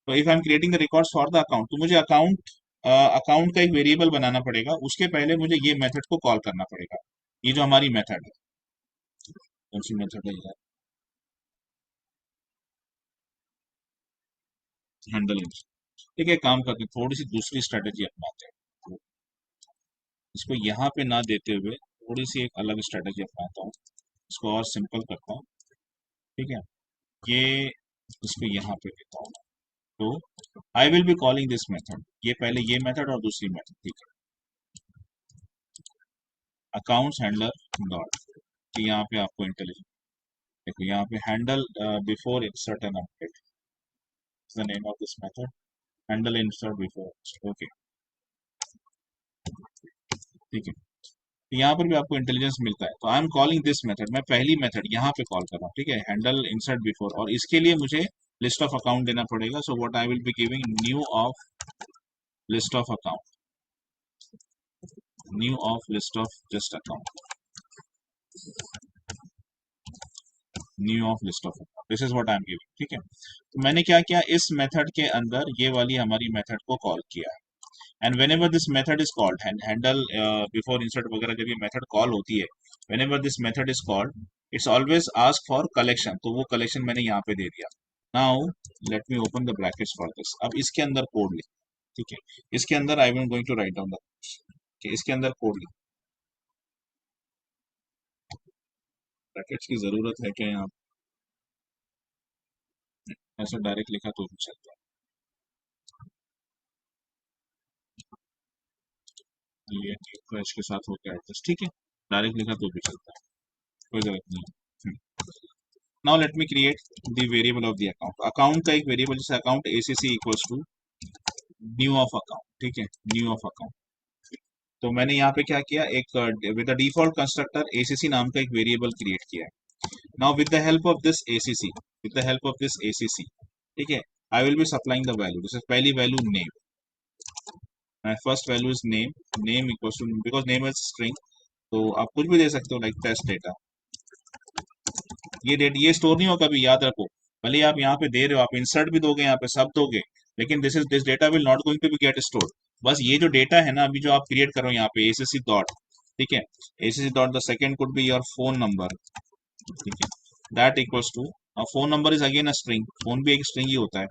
तो if I am creating the records for the account, तो मुझे अकाउंट का एक वेरिएबल बनाना पड़ेगा। उसके पहले मुझे ये मेथड को कॉल करना पड़ेगा। ये जो हमारी मेथड है, कौन सी मेथड है यार? हैंडल। ठीक है, काम करते हैं, थोड़ी सी दूसरी स्ट्रेटेजी अपनाते हैं। तो इसको यहाँ पे ना देते हुए थोड़ी सी एक अलग स्ट्रेटेजी अपनाता हूँ, इसको और सिंपल करता हूँ, ठीक है। ये इसको यहाँ पे देता हूँ। तो आई will be calling this method, ये पहले ये मेथड और दूसरी मेथड, ठीक है। अकाउंट्स हैंडलर डॉट, तो यहाँ पे आपको इंटेलिजेंस देखो, यहाँ पे handle before insert an update, the name of this method, handle insert before, okay, ठीक है। तो यहाँ पर भी आपको इंटेलिजेंस मिलता है। तो आई एम कॉलिंग दिस मेथड, मैं पहली मेथड यहाँ पे कॉल कर रहा हूँ, ठीक है, हैंडल इंसर्ट बिफोर, और इसके लिए मुझे लिस्ट ऑफ अकाउंट देना पड़ेगा। सो what I will be giving new of list of account, new of list of just account, new of list of account, this is what I am giving, ठीक है। तो मैंने क्या किया, इस मेथड के अंदर ये वाली हमारी मेथड को कॉल किया है। And whenever this method is called, and handle before insert वगैरह जब ये मेथड कॉल होती है, whenever this method is called, it's always ask for collection, तो वो कलेक्शन मैंने यहाँ पे दे दिया। Now let me open the brackets for this, अब इसके अंदर कोड लिख, ठीक है, इसके अंदर I am going to write down the, इसके अंदर कोड लिख, ब्रैकेट्स की जरूरत है क्या यहाँ पे? ऐसा डायरेक्ट लिखा तो भी चलता है, ये फ्रेश के साथ होकर एडजस्ट, ठीक है, डायरेक्ट लिखा तो भी चलता है, कोई जरूरत नहीं है। Now let me create the variable of the account, account का एक वेरिएबल जैसे account ACC equals to new of account, ठीक है, न्यू ऑफ अकाउंट। तो मैंने यहाँ पे क्या किया, एक with the default constructor ACC नाम का एक वेरिएबल क्रिएट किया है। Now with the help of this ACC, with the help of this ACC, ठीक है, I will be supplying the value, this is पहली value name, my first value is name, name equals to, because name is string, तो आप कुछ भी दे सकते हो, लाइक टेस्ट डेटा। ये डेट ये स्टोर नहीं होगा, कभी याद रखो, भले आप यहाँ पे दे रहे हो, आप इंसर्ट भी दोगे, यहाँ पे सब दोगे, लेकिन this data will not going to be get stored. बस ये जो डेटा है ना, अभी जो आप क्रिएट कर रहे हो यहाँ पे एसीसी डॉट, ठीक है, ACC dot the second could be your phone number, ठीक है, that equals to, phone number is again a string, phone भी एक स्ट्रिंग ही होता है।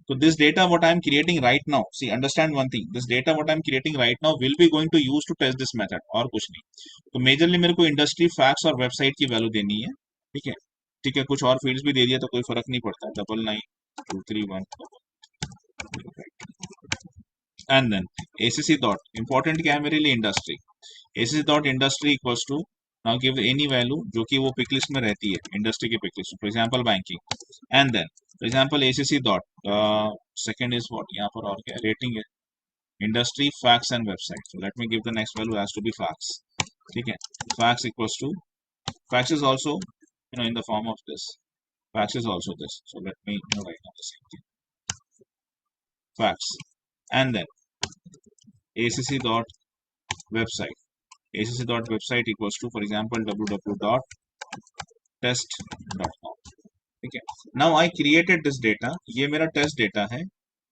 तो this data what I am creating right now, see understand one thing, this data what I am creating right now will be going to use to test this method, और कुछ नहीं। तो मेजरली मेरे को इंडस्ट्री, फैक्ट्स और website की value देनी है, ठीक है, ठीक है, कुछ और फील्ड्स भी दे दिया तो कोई फर्क नहीं पड़ता, 992331, and then ACC dot, important क्या है मेरे लिए, industry, ACC dot industry equals to, now give any value जो कि वो पिक लिस्ट में रहती है, इंडस्ट्री की pick list, for example banking, and then For example, ACC dot. Second is what? यहाँ पर और क्या रेटिंग है? Industry, facts and website. So let me give the next value has to be facts. ठीक है? Facts equals to facts is also in the form of this. Facts is also this. So let me write down the same thing. Facts and then ACC dot website. ACC dot website equals to, for example, www dot test.com. ठीक है? Now I created this data. ये मेरा test data है.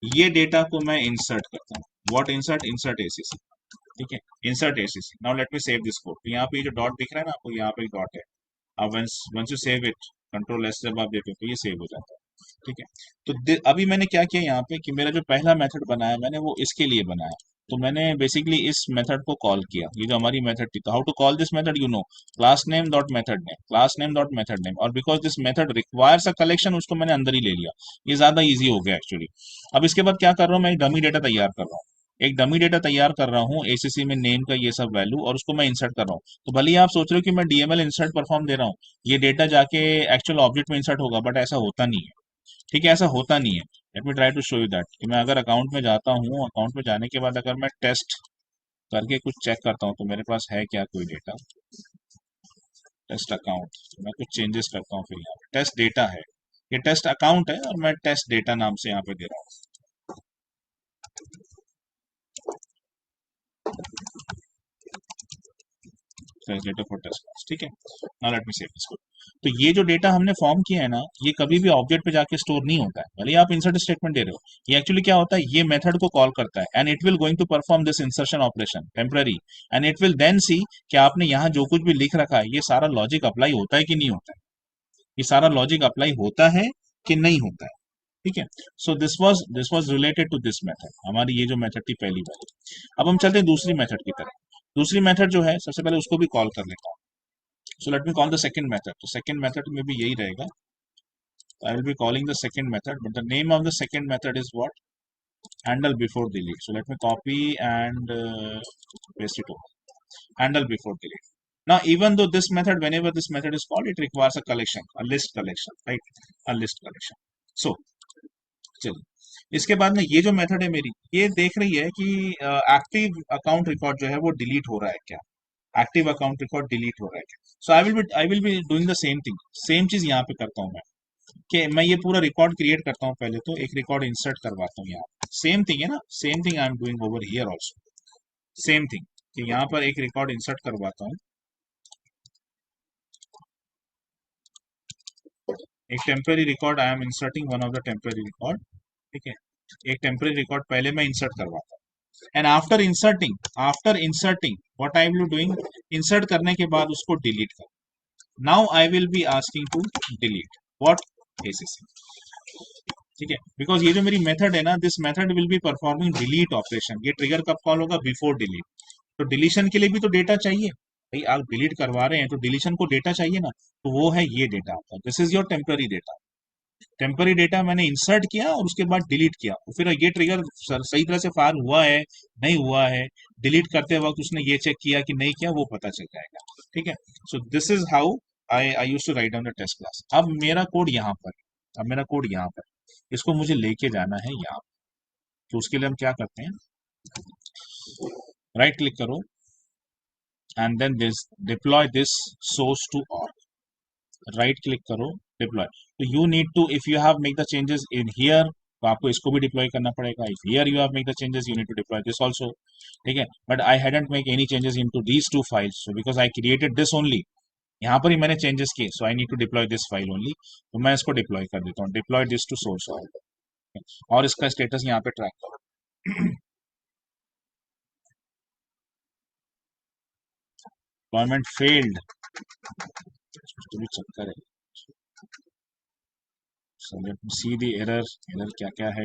ये data को मैं insert करता हूँ. What insert? Insert ACC. ठीक है? Insert ACC. Now let me save this code. तो यहाँ पे जो डॉट दिख रहा है ना आपको, यहाँ पे डॉट है. अब once you save it, control S जब आप देते हो तो ये सेव हो जाता है. ठीक है? तो अभी मैंने क्या किया यहाँ पे कि मेरा जो पहला मेथड बनाया मैंने वो इसके लिए बनाया. तो मैंने बेसिकली इस मेथड को कॉल किया. ये जो हमारी मेथड थी, तो how to call this method, class name dot method name, class name dot method name. और because this method requires a collection, उसको मैंने अंदर ही ले लिया. ये ज्यादा इजी हो गया एक्चुअली. अब इसके बाद क्या कर रहा हूँ, मैं एक डमी डेटा तैयार कर रहा हूँ. एक डमी डेटा तैयार कर रहा हूँ एसीसी में, नेम का ये सब वैल्यू, और उसको मैं इंसर्ट कर रहा हूँ. तो भले ही आप सोच रहे हो कि मैं डीएमएल इंसर्ट परफॉर्म दे रहा हूँ, ये डेटा जाके एक्चुअल ऑब्जेक्ट में इंसर्ट होगा, बट ऐसा होता नहीं है. ठीक है? ऐसा होता नहीं है. Let me try to show you that कि मैं अगर अकाउंट में जाता हूँ, अकाउंट में जाने के बाद अगर मैं टेस्ट करके कुछ चेक करता हूँ तो मेरे पास है क्या कोई डेटा. Test account. तो मैं कुछ चेंजेस करता हूँ, फिर यहाँ पे टेस्ट डेटा है. ये टेस्ट अकाउंट है और मैं टेस्ट डेटा नाम से यहाँ पे दे रहा हूँ. Data for test. ठीक है? Now let me save this code. तो ये जो डेटा हमने फॉर्म किया है ना, ये कभी भी ऑब्जेक्ट पे जाके स्टोर नहीं होता है. भले ही आप इंसर्ट स्टेटमेंट दे रहे हो, ये एक्चुअली क्या होता है, ये मेथड को कॉल करता है and it will going to perform this insertion operation temporary. And it will then see कि आपने यहाँ जो कुछ भी लिख रखा है ये सारा लॉजिक अप्लाई होता है कि नहीं होता है. ये सारा लॉजिक अप्लाई होता है कि नहीं होता है. ठीक है? So this was related to this method. हमारी ये जो मेथड थी पहली वाली. अब हम चलते हैं दूसरी मेथड की तरफ. दूसरी मेथड जो है, सबसे पहले उसको भी कॉल कर लेता हूँ. So let me call the second method. तो second method में भी यही रहेगा. I will be calling the second method, but the name of the second method is what? Handle before delete. So let me copy and paste it over. Handle before delete. Now, even though this method, whenever this method is called, it requires a collection, a list collection, right? A list collection. So, चलिए इसके बाद में ये जो method है मेरी, ये देख रही है कि एक्टिव अकाउंट रिकॉर्ड जो है वो डिलीट हो रहा है क्या. एक्टिव अकाउंट रिकॉर्ड डिलीट हो रहा है क्या. So I will be doing the same thing. Same चीज यहाँ पे करता हूँ मैं कि मैं ये पूरा रिकॉर्ड क्रिएट करता हूँ. पहले तो एक रिकॉर्ड इंसर्ट करवाता हूँ यहाँ. सेम थिंग है ना, same thing I am doing over here also. Same thing कि यहाँ पर एक रिकॉर्ड इंसर्ट करवाता हूँ. एक temporary record I am inserting, one of the temporary record. ठीक है? एक टेम्पररी रिकॉर्ड पहले मैं इंसर्ट करवाता हूँ. And after inserting what I will doing, insert करने के बाद उसको डिलीट कर. Now I will be asking to delete what, ACC. ठीक है? बिकॉज ये जो मेरी मेथड है ना, this method will be performing delete operation. ये ट्रिगर कब कॉल होगा, बिफोर डिलीट. तो डिलीशन के लिए भी तो डेटा चाहिए भाई. आप डिलीट करवा रहे हैं तो डिलीशन को डेटा चाहिए ना. तो वो है ये डेटा आपका. This is your temporary data. Temporary data मैंने इंसर्ट किया और उसके बाद डिलीट किया. तो फिर ये ट्रिगर सही तरह से फायर हुआ है नहीं हुआ है, डिलीट करते वक्त उसने ये चेक किया कि नहीं किया, वो पता चल जाएगा. ठीक है? So this is how I used to write down the test class. अब मेरा कोड यहाँ पर, अब मेरा कोड यहाँ पर, इसको मुझे लेके जाना है यहाँ. तो उसके लिए हम क्या करते हैं, राइट क्लिक करो and then this deploy this source to all. Right click करो, डिप्लॉय. तो you need to, if you have make the changes in here, तो आपको इसको भी डिप्लॉय करना पड़ेगा. If here you have make the changes, you need to deploy this also. ठीक है? But I hadn't make any changes into these two files, so because I created this only. यहाँ पर ही मैंने चेंजेस किए, so I need to deploy this file only. तो मैं इसको डिप्लॉय कर देता हूँ. Deploy this to source all. और इसका स्टेटस यहाँ पे ट्रैक करो. डिप्लॉयमेंट फेल्ड, तो भी चक्कर है. So let me see the error. Error क्या क्या है.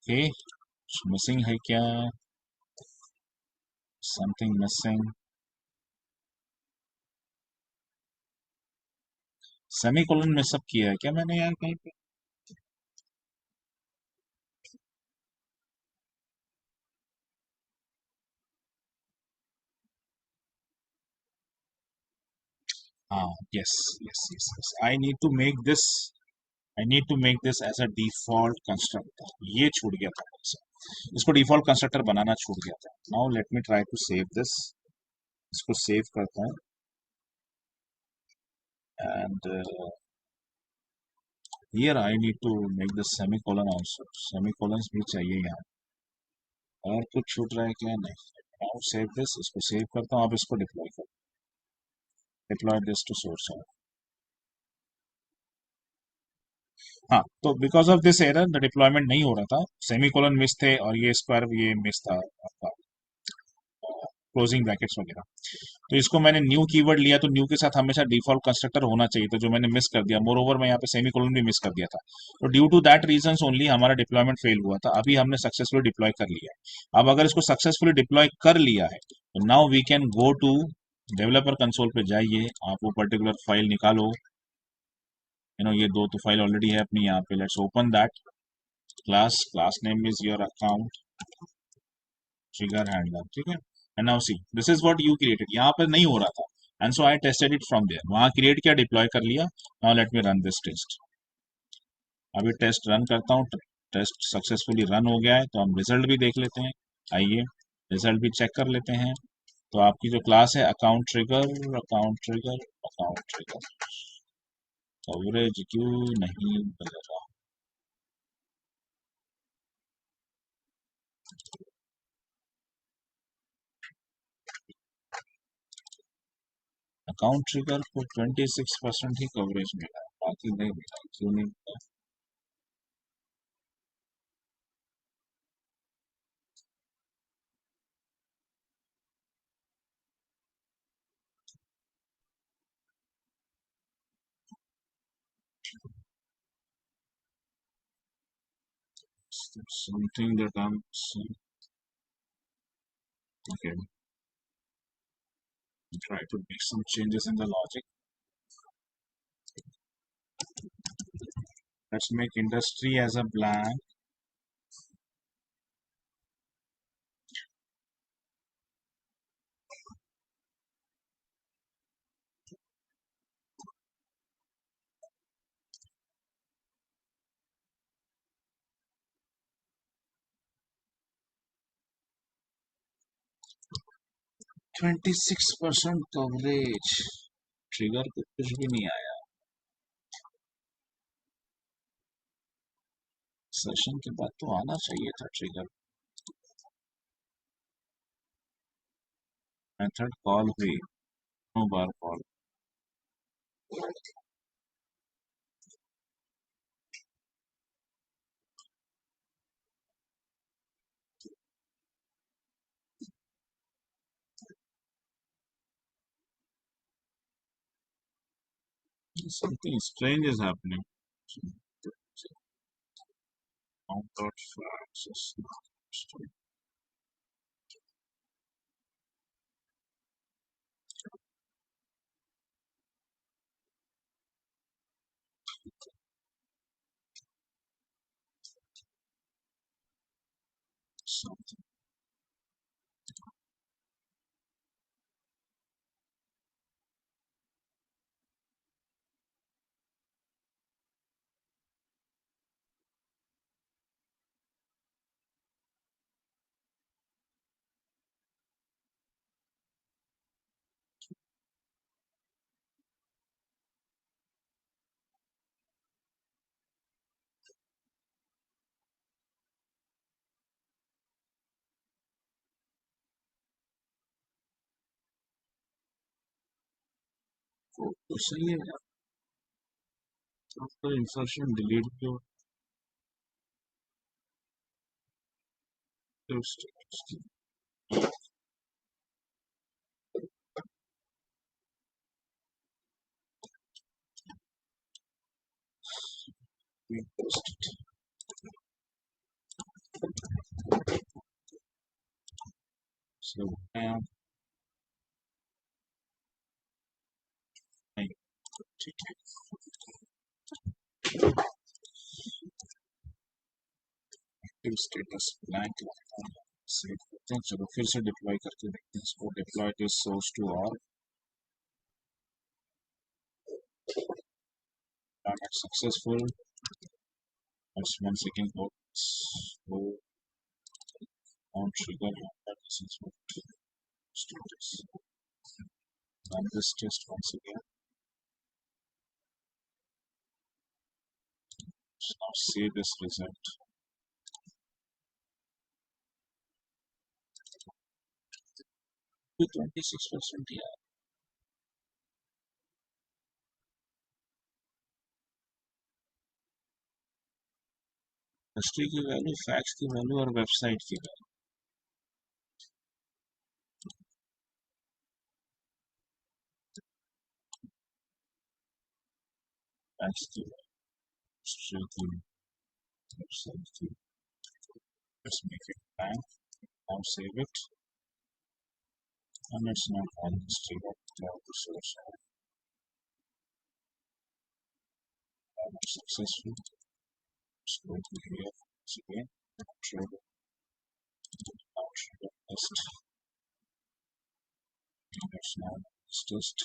Okay, मिसिंग है क्या, समथिंग मिसिंग. सेमीकोलन में सब किया है क्या मैंने यार कहीं पे. हाँ, yes, yes, yes, yes. I need to make this. I need to make this as a default constructor. ये छूट गया था मुझसे। इसको डिफॉल्ट कंस्ट्रक्टर बनाना छूट गया था। Now let me try to save this. इसको सेव करता हूँ and here I need to make the semicolon also. Semicolons भी चाहिए यहाँ। और कुछ छूट रहा है क्या? नहीं। Now save this. इसको सेव करता हूँ। अब इसको डिप्लॉय कर। Deploy this to source. हाँ, तो because of this error the deployment नहीं हो रहा था। सेमीकोलन मिस थे और ये स्क्वायर ये मिस था आपका क्लोजिंग ब्रैकेट्स वगैरह। तो इसको मैंने न्यू कीवर्ड लिया, तो न्यू के साथ हमेशा डिफॉल्ट कंस्ट्रक्टर होना चाहिए था, जो मैंने मिस कर दिया। मोर ओवर मैं यहाँ पे सेमीकोलन भी मिस कर दिया था। तो due to that reasons only हमारा डिप्लॉयमेंट फेल हुआ था। अभी हमने सक्सेसफुली डिप्लॉय कर लिया है। अब अगर इसको सक्सेसफुली डिप्लॉय कर लिया है तो now we can go to developer console पे जाइए। आप वो पर्टिकुलर फाइल निकालो। ये दो तो फाइल ऑलरेडी है अपनी यहाँ पे। Let's open that class name is your account trigger handler, ठीक है। And now see this is what you created. यहाँ पर नहीं हो रहा था and so I tested it from there. वहां क्रिएट किया, डिप्लॉय कर लिया। Now let me run this test. अभी टेस्ट रन करता हूँ। टेस्ट सक्सेसफुली रन हो गया है, तो हम रिजल्ट भी देख लेते हैं। आइए रिजल्ट भी चेक कर लेते हैं। तो आपकी जो क्लास है account trigger, account trigger, account trigger, coverage क्यों नहीं मिल रहा? अकाउंट ट्रिगर को 26% ही कवरेज मिला है, बाकी नहीं मिला। क्यों नहीं मिला? Something that I'm seeing. Okay, try to make some changes in the logic. Let's make industry as a blank. %26 coverage. Trigger को कुछ भी नहीं आया। सेशन के बाद तो आना चाहिए था ट्रिगर। मेथड कॉल हुई, नो बार call. Something strange is happening. Count dot facts is not. Something. तो सही है यार। आफ्टर इंसर्शन डिलीट क्यों? So, नहीं, ठीक है। एक्टिव स्टेटस ब्लैंक सेव करते हैं। चलो फिर से डिप्लॉय करके देखते हैं इसको। Deploy this source to all. Deployment successful. That's one second code. So on trigger that is what status. Run this test once again. So now save this result. With 26%, yeah. History की value, facts की value और website की value. Facts की value, history की, website की. Let's make it blank. Now save it. And let's not call history of the source. Successful. Let's go to here once again. Trigger. Now trigger test. Let's now test.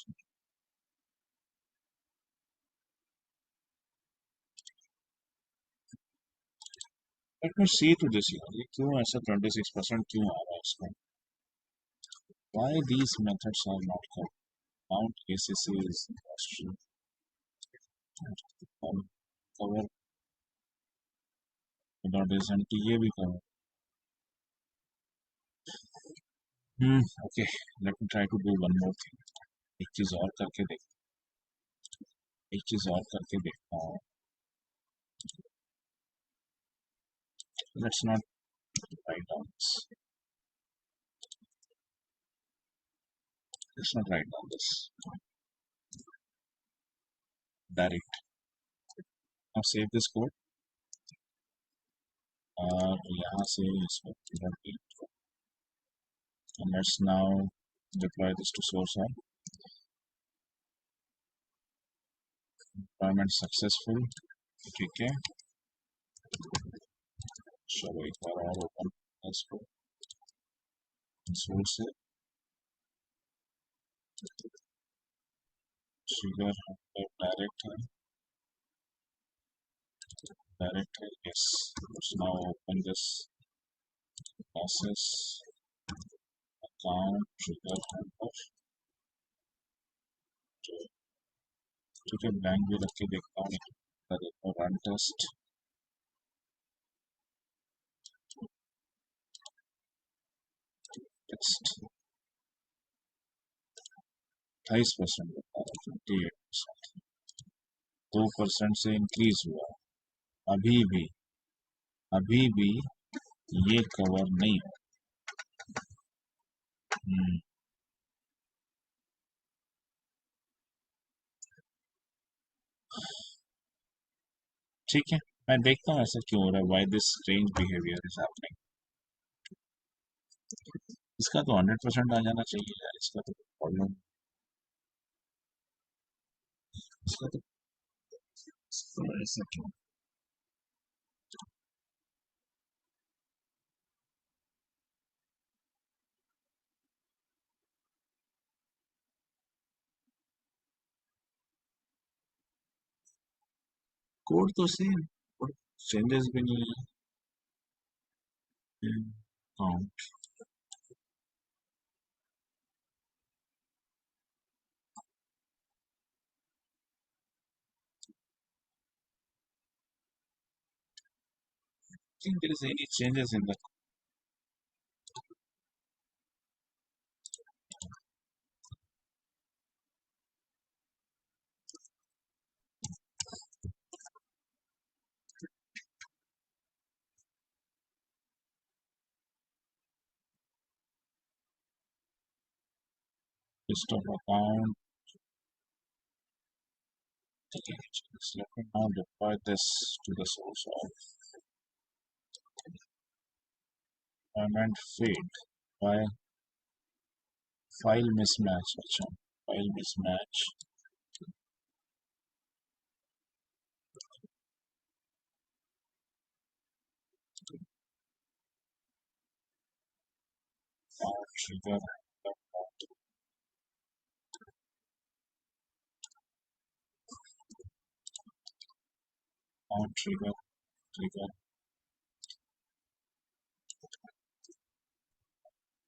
Let me see to this here. ये क्यों ऐसा 26% क्यों आ रहा है इसका? Why these methods are not covered? Count ACC is question. Cover without isn't ये भी cover. Okay. Let me try to do one more thing. एक चीज और करके देख. एक चीज और करके देखता हूँ. Let's not write down this. Let's not write down this. Direct. Now save this code. और यहाँ से इसको and let's now deploy this to source on. Deployment successful. ठीक है. चलो एक बार और ओपन इसको सोर्स से ट्रिगर डायरेक्ट है. yes. Let's now open this process account trigger handler. ठीक है. ब्लैंक भी रख के देखता हूँ. Run test. टेस्ट 28% बता रहा है. 28%. 2% से इंक्रीज हुआ. अभी भी ये कवर नहीं हो. ठीक है. मैं देखता हूँ ऐसा क्यों हो रहा है. Why this strange behaviour is happening. इसका तो 100% आ जाना चाहिए यार. इसका तो प्रॉब्लम. इसका तो ऐसा क्यों. कोड तो सेम और चेंजेस भी नहीं है. Count. think there is any changes in the list of account. Okay, let me now deploy this to the source of deployment fade by file mismatch. अच्छा, file mismatch. Trigger trigger, trigger,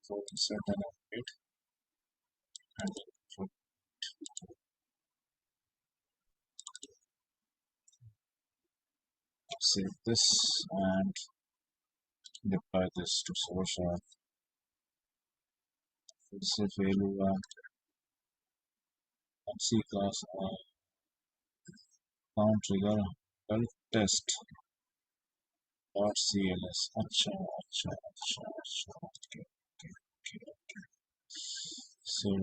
for insert and update, and for save this and deploy this to source of फिर से fail हुआ C class count trigger help test dot cls अच्छा अच्छा अच्छा अच्छा okay okay okay so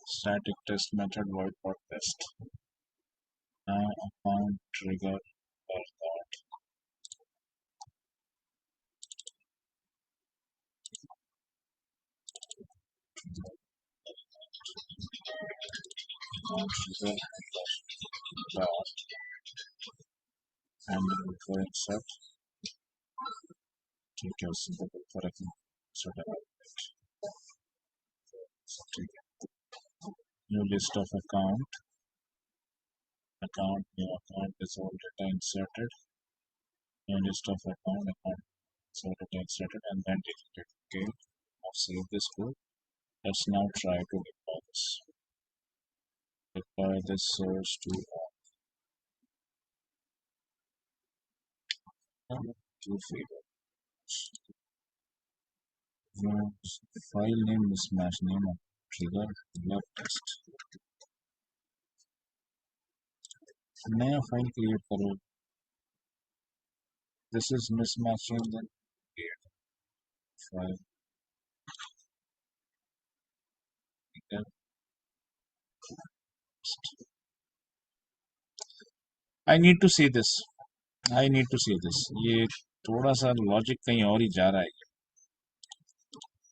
static test method void for test now account trigger for that account trigger dot handle before insert ठीक है उससे तो फर्क नहीं insert ठीक है new list of account new account is already inserted new list of account is already inserted and then deleted okay now save this code let's now try to deploy this source to favor file name mismatch name of trigger log test नया file create करो this is mismatching then create file I need to see this I need to see this ये थोड़ा सा logic कहीं और ही जा रहा है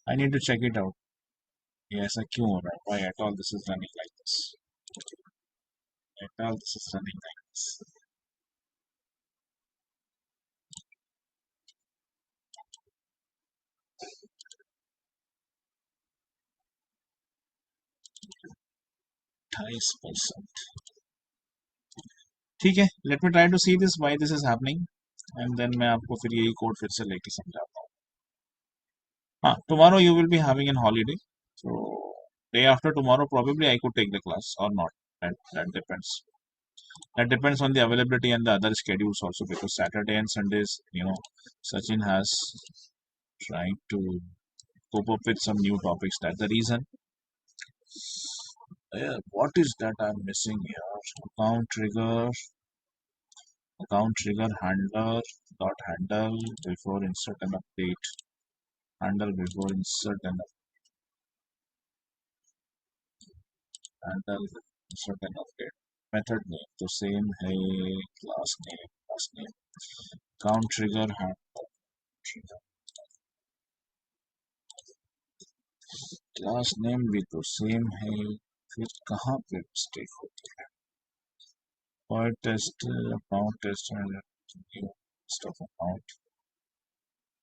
I need to check it out ये ऐसा क्यों हो रहा है why at all this is running like this at all this is running like this ठीक है let me try to see this why this is happening and then मैं आपको फिर यही कोड फिर से लेके समझाता हूँ हाँ tomorrow you will be having an holiday so day after tomorrow probably I could take the class or not that depends on the availability and the other schedules also because Saturday and Sundays Sachin has trying to cope up with some new topics that's the reason what is that I'm missing here account trigger handler dot handle before insert and update handle before insert and handle insert and update method name तो same है class name count trigger handle trigger class name भी तो same है फिर कहाँ पे mistake होती है for test account test new stock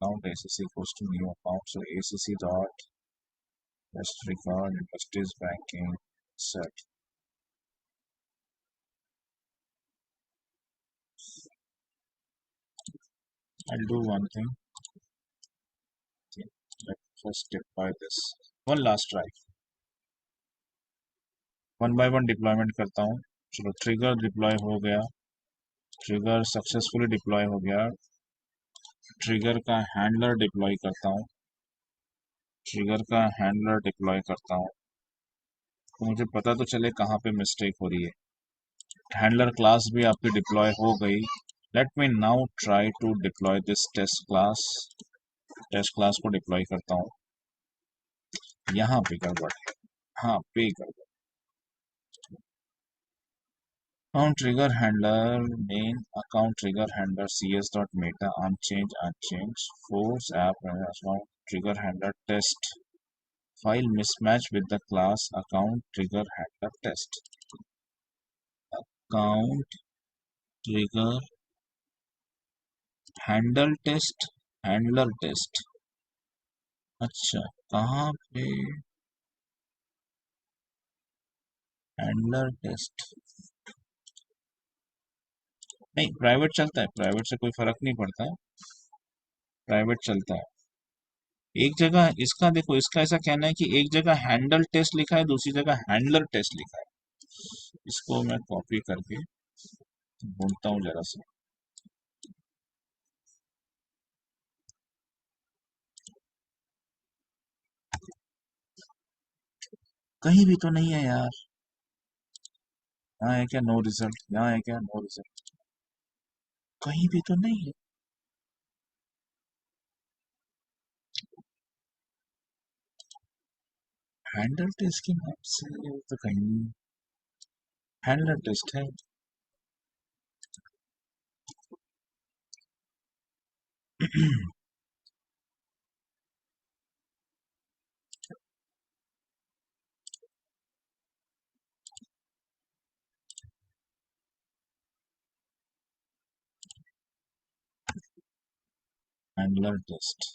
account acc equals to new account so acc dot test record industries banking set I'll do one thing let's first deploy this one last try one by one deployment करता हूँ चलो trigger deploy हो गया trigger successfully deploy हो गया trigger का handler deploy करता हूँ ट्रिगर का हैंडलर डिप्लॉय करता हूँ तो मुझे पता तो चले कहाँ पे मिस्टेक हो रही है। हैंडलर क्लास भी आपकी डिप्लॉय हो गई। Let me now try to deploy this test class को डिप्लॉय करता हूँ। यहाँ पे गड़बड़ है, हाँ पे गड़बड़। Account trigger handler main account trigger handler cs.meta unchanged force app account trigger handler test file mismatch with the class account trigger handler test account trigger handler test। अच्छा, कहाँ पे हैंडलर टेस्ट? नहीं, प्राइवेट चलता है, private से कोई फर्क नहीं पड़ता है, प्राइवेट चलता है। एक जगह इसका देखो, इसका ऐसा कहना है कि एक जगह हैंडल टेस्ट लिखा है, दूसरी जगह हैंडलर टेस्ट लिखा है। इसको मैं कॉपी करके ढूंढता हूँ जरा सा। कहीं भी तो नहीं है यार। यहाँ है क्या नो रिजल्ट? यहाँ है क्या नो रिजल्ट? कहीं भी तो नहीं है। हैंडल टेस्ट के नाम से तो कहीं हैंडलर टेस्ट है। Handler test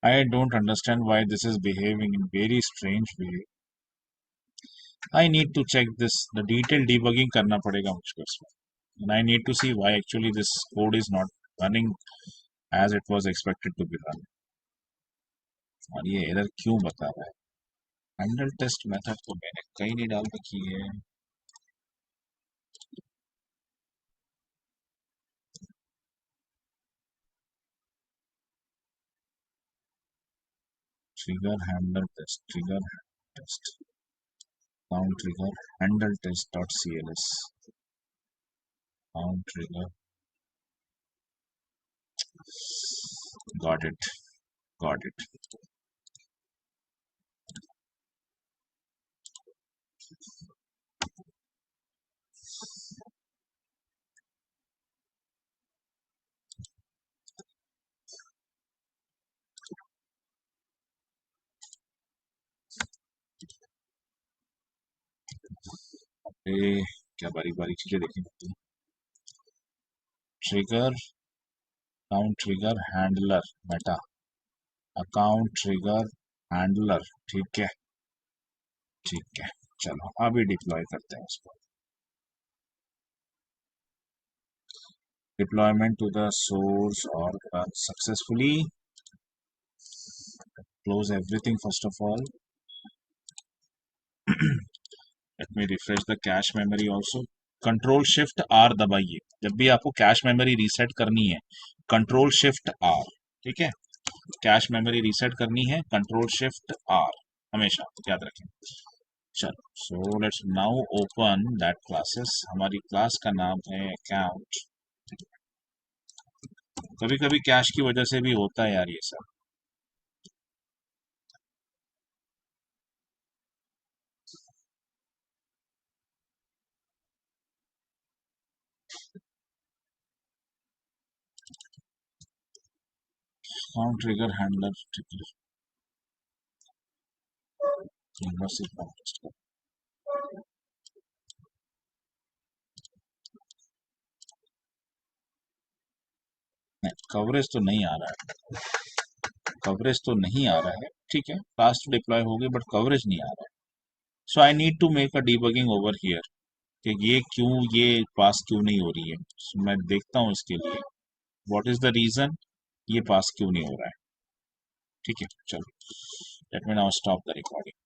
I don't understand why this is behaving in very strange way. I need to check this, the detailed debugging करना पड़ेगा मुझको इसमें. And I need to see why actually this code is not running as it was expected to be run. और ये error क्यों बता रहा है? हैंडल टेस्ट मेथड तो मैंने कहीं नहीं डाल रखी है। Trigger handle test count trigger handle test.cls count trigger got it got it। क्या बारीक बारीक चीजें देखनी पड़ती है। Trigger account trigger handler Meta account trigger handler, ठीक है ठीक है। चलो अभी डिप्लॉय करते हैं उसको। डिप्लॉयमेंट टू द सोर्स और successfully close everything first of all. Let me refresh the cache memory also. Control shift R दबाइए जब भी आपको कैश मेमोरी रीसेट करनी है, कंट्रोल शिफ्ट आर, ठीक है। कैश मेमोरी रीसेट करनी है, कंट्रोल शिफ्ट आर हमेशा याद रखें। चलो, so let's now open that classes. हमारी क्लास का नाम है अकाउंट। कभी कभी कैश की वजह से भी होता है यार ये सब। अकाउंट ट्रिगर हैंडलर कवरेज तो नहीं आ रहा है, कवरेज तो नहीं आ रहा है, ठीक है। फास्ट डिप्लॉय होगी बट कवरेज नहीं आ रहा है। So I need to make a debugging over here कि ये क्यों, ये पास क्यों नहीं हो रही है। So, मैं देखता हूँ इसके लिए व्हाट इज द रीजन ये पास क्यों नहीं हो रहा है, ठीक है। चलो late me now stop the recording.